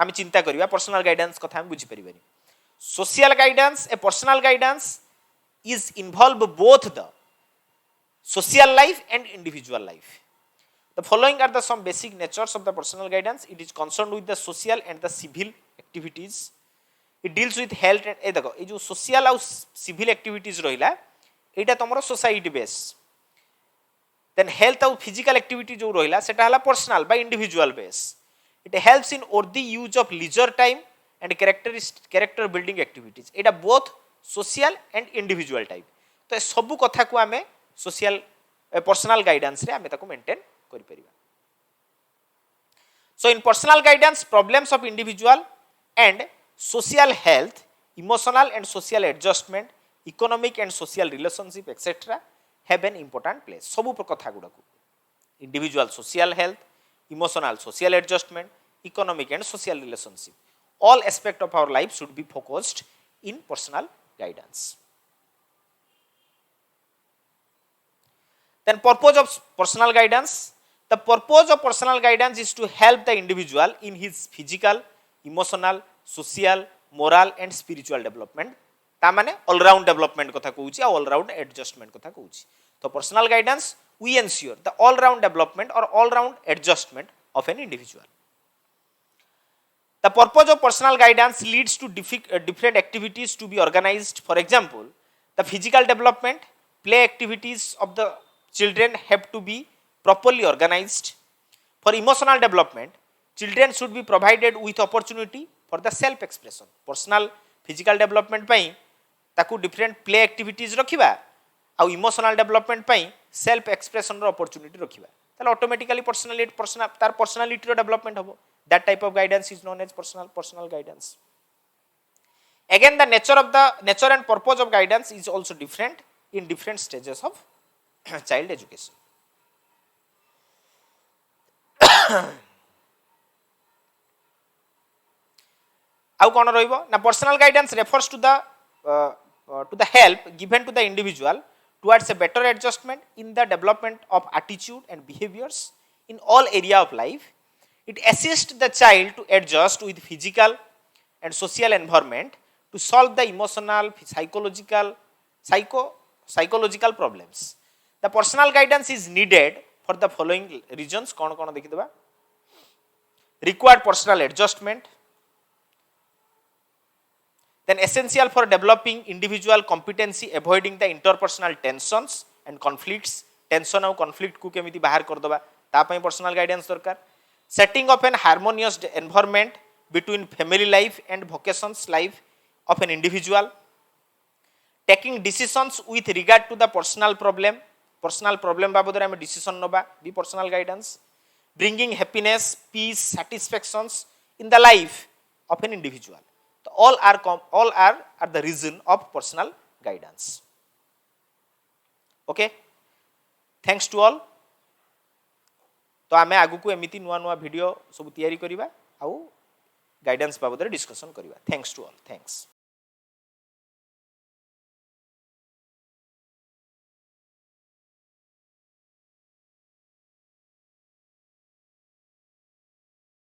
आम चिंता करिया personal guidance कथा हम बुझी परिबानी. सोशल गाइडेंस ए personal guidance is involve both the social life and individual life. The following are the some basic natures of the personal guidance. It is concerned with the social and the civil activities. It deals with health and ए देखो, ये जो social और civil activities रहिला एटा तमरो society base. Then health और physical activity जो रहिला सेटा हला personal by individual base. It helps in worthy use of leisure time and character building activities. Etah both social and individual type. तो सब कथा को आमे social personal guidance रे आमे ताको मेंटेन करि परिबा. So in personal guidance, problems of individual and social health, emotional and social adjustment, economic and social relationship etc. have an important place. सब कथा गुडा को individual social health, emotional social adjustment, economic and social relationship, all aspect of our life should be focused in personal guidance. Then purpose of personal guidance. The purpose of personal guidance is to help the individual in his physical, emotional, social, moral and spiritual development. ता माने all round development कथा कहूची आ all round adjustment कथा कहूची. तो personal guidance we ensure the all round development or all round adjustment of an individual. The purpose of personal guidance leads to different activities to be organized. For example, the physical development, play activities of the children have to be properly organized. For emotional development, children should be provided with opportunity for the self expression. Personal physical development पाई ताकू different play activities रखिबा आ emotional development पाई self expression रो opportunity रखिबा, ताले automatically personality रो development होबो. That type of guidance is known as personal guidance. Again, the nature and purpose of guidance is also different in different stages of child education. How kono roibo na personal guidance refers to the help given to the individual towards a better adjustment in the development of attitude and behaviors in all area of life. It assists the child to adjust with physical and social environment to solve the emotional, psychological problems. The personal guidance is needed for the following reasons. कौन कौन देखि देबा. Required personal adjustment. Then essential for developing individual competency, avoiding the interpersonal tensions and conflicts. Tension और conflict को केमिति बाहर कर देबा ता पई personal guidance दरकार. Setting up an harmonious environment between family life and vocations life of an individual. Taking decisions with regard to the personal problem बाबदरे आमे decision नबा be personal guidance. Bringing happiness, peace, satisfactions in the life of an individual. So all are the reason of personal guidance. Okay, thanks to all. तो आमे आगु को एमिति नुआ नुआ video सब तैयारी करिबा आउ गाइडेंस बाबदरे डिस्कशन करिबा. Thanks to all. थैंक्स.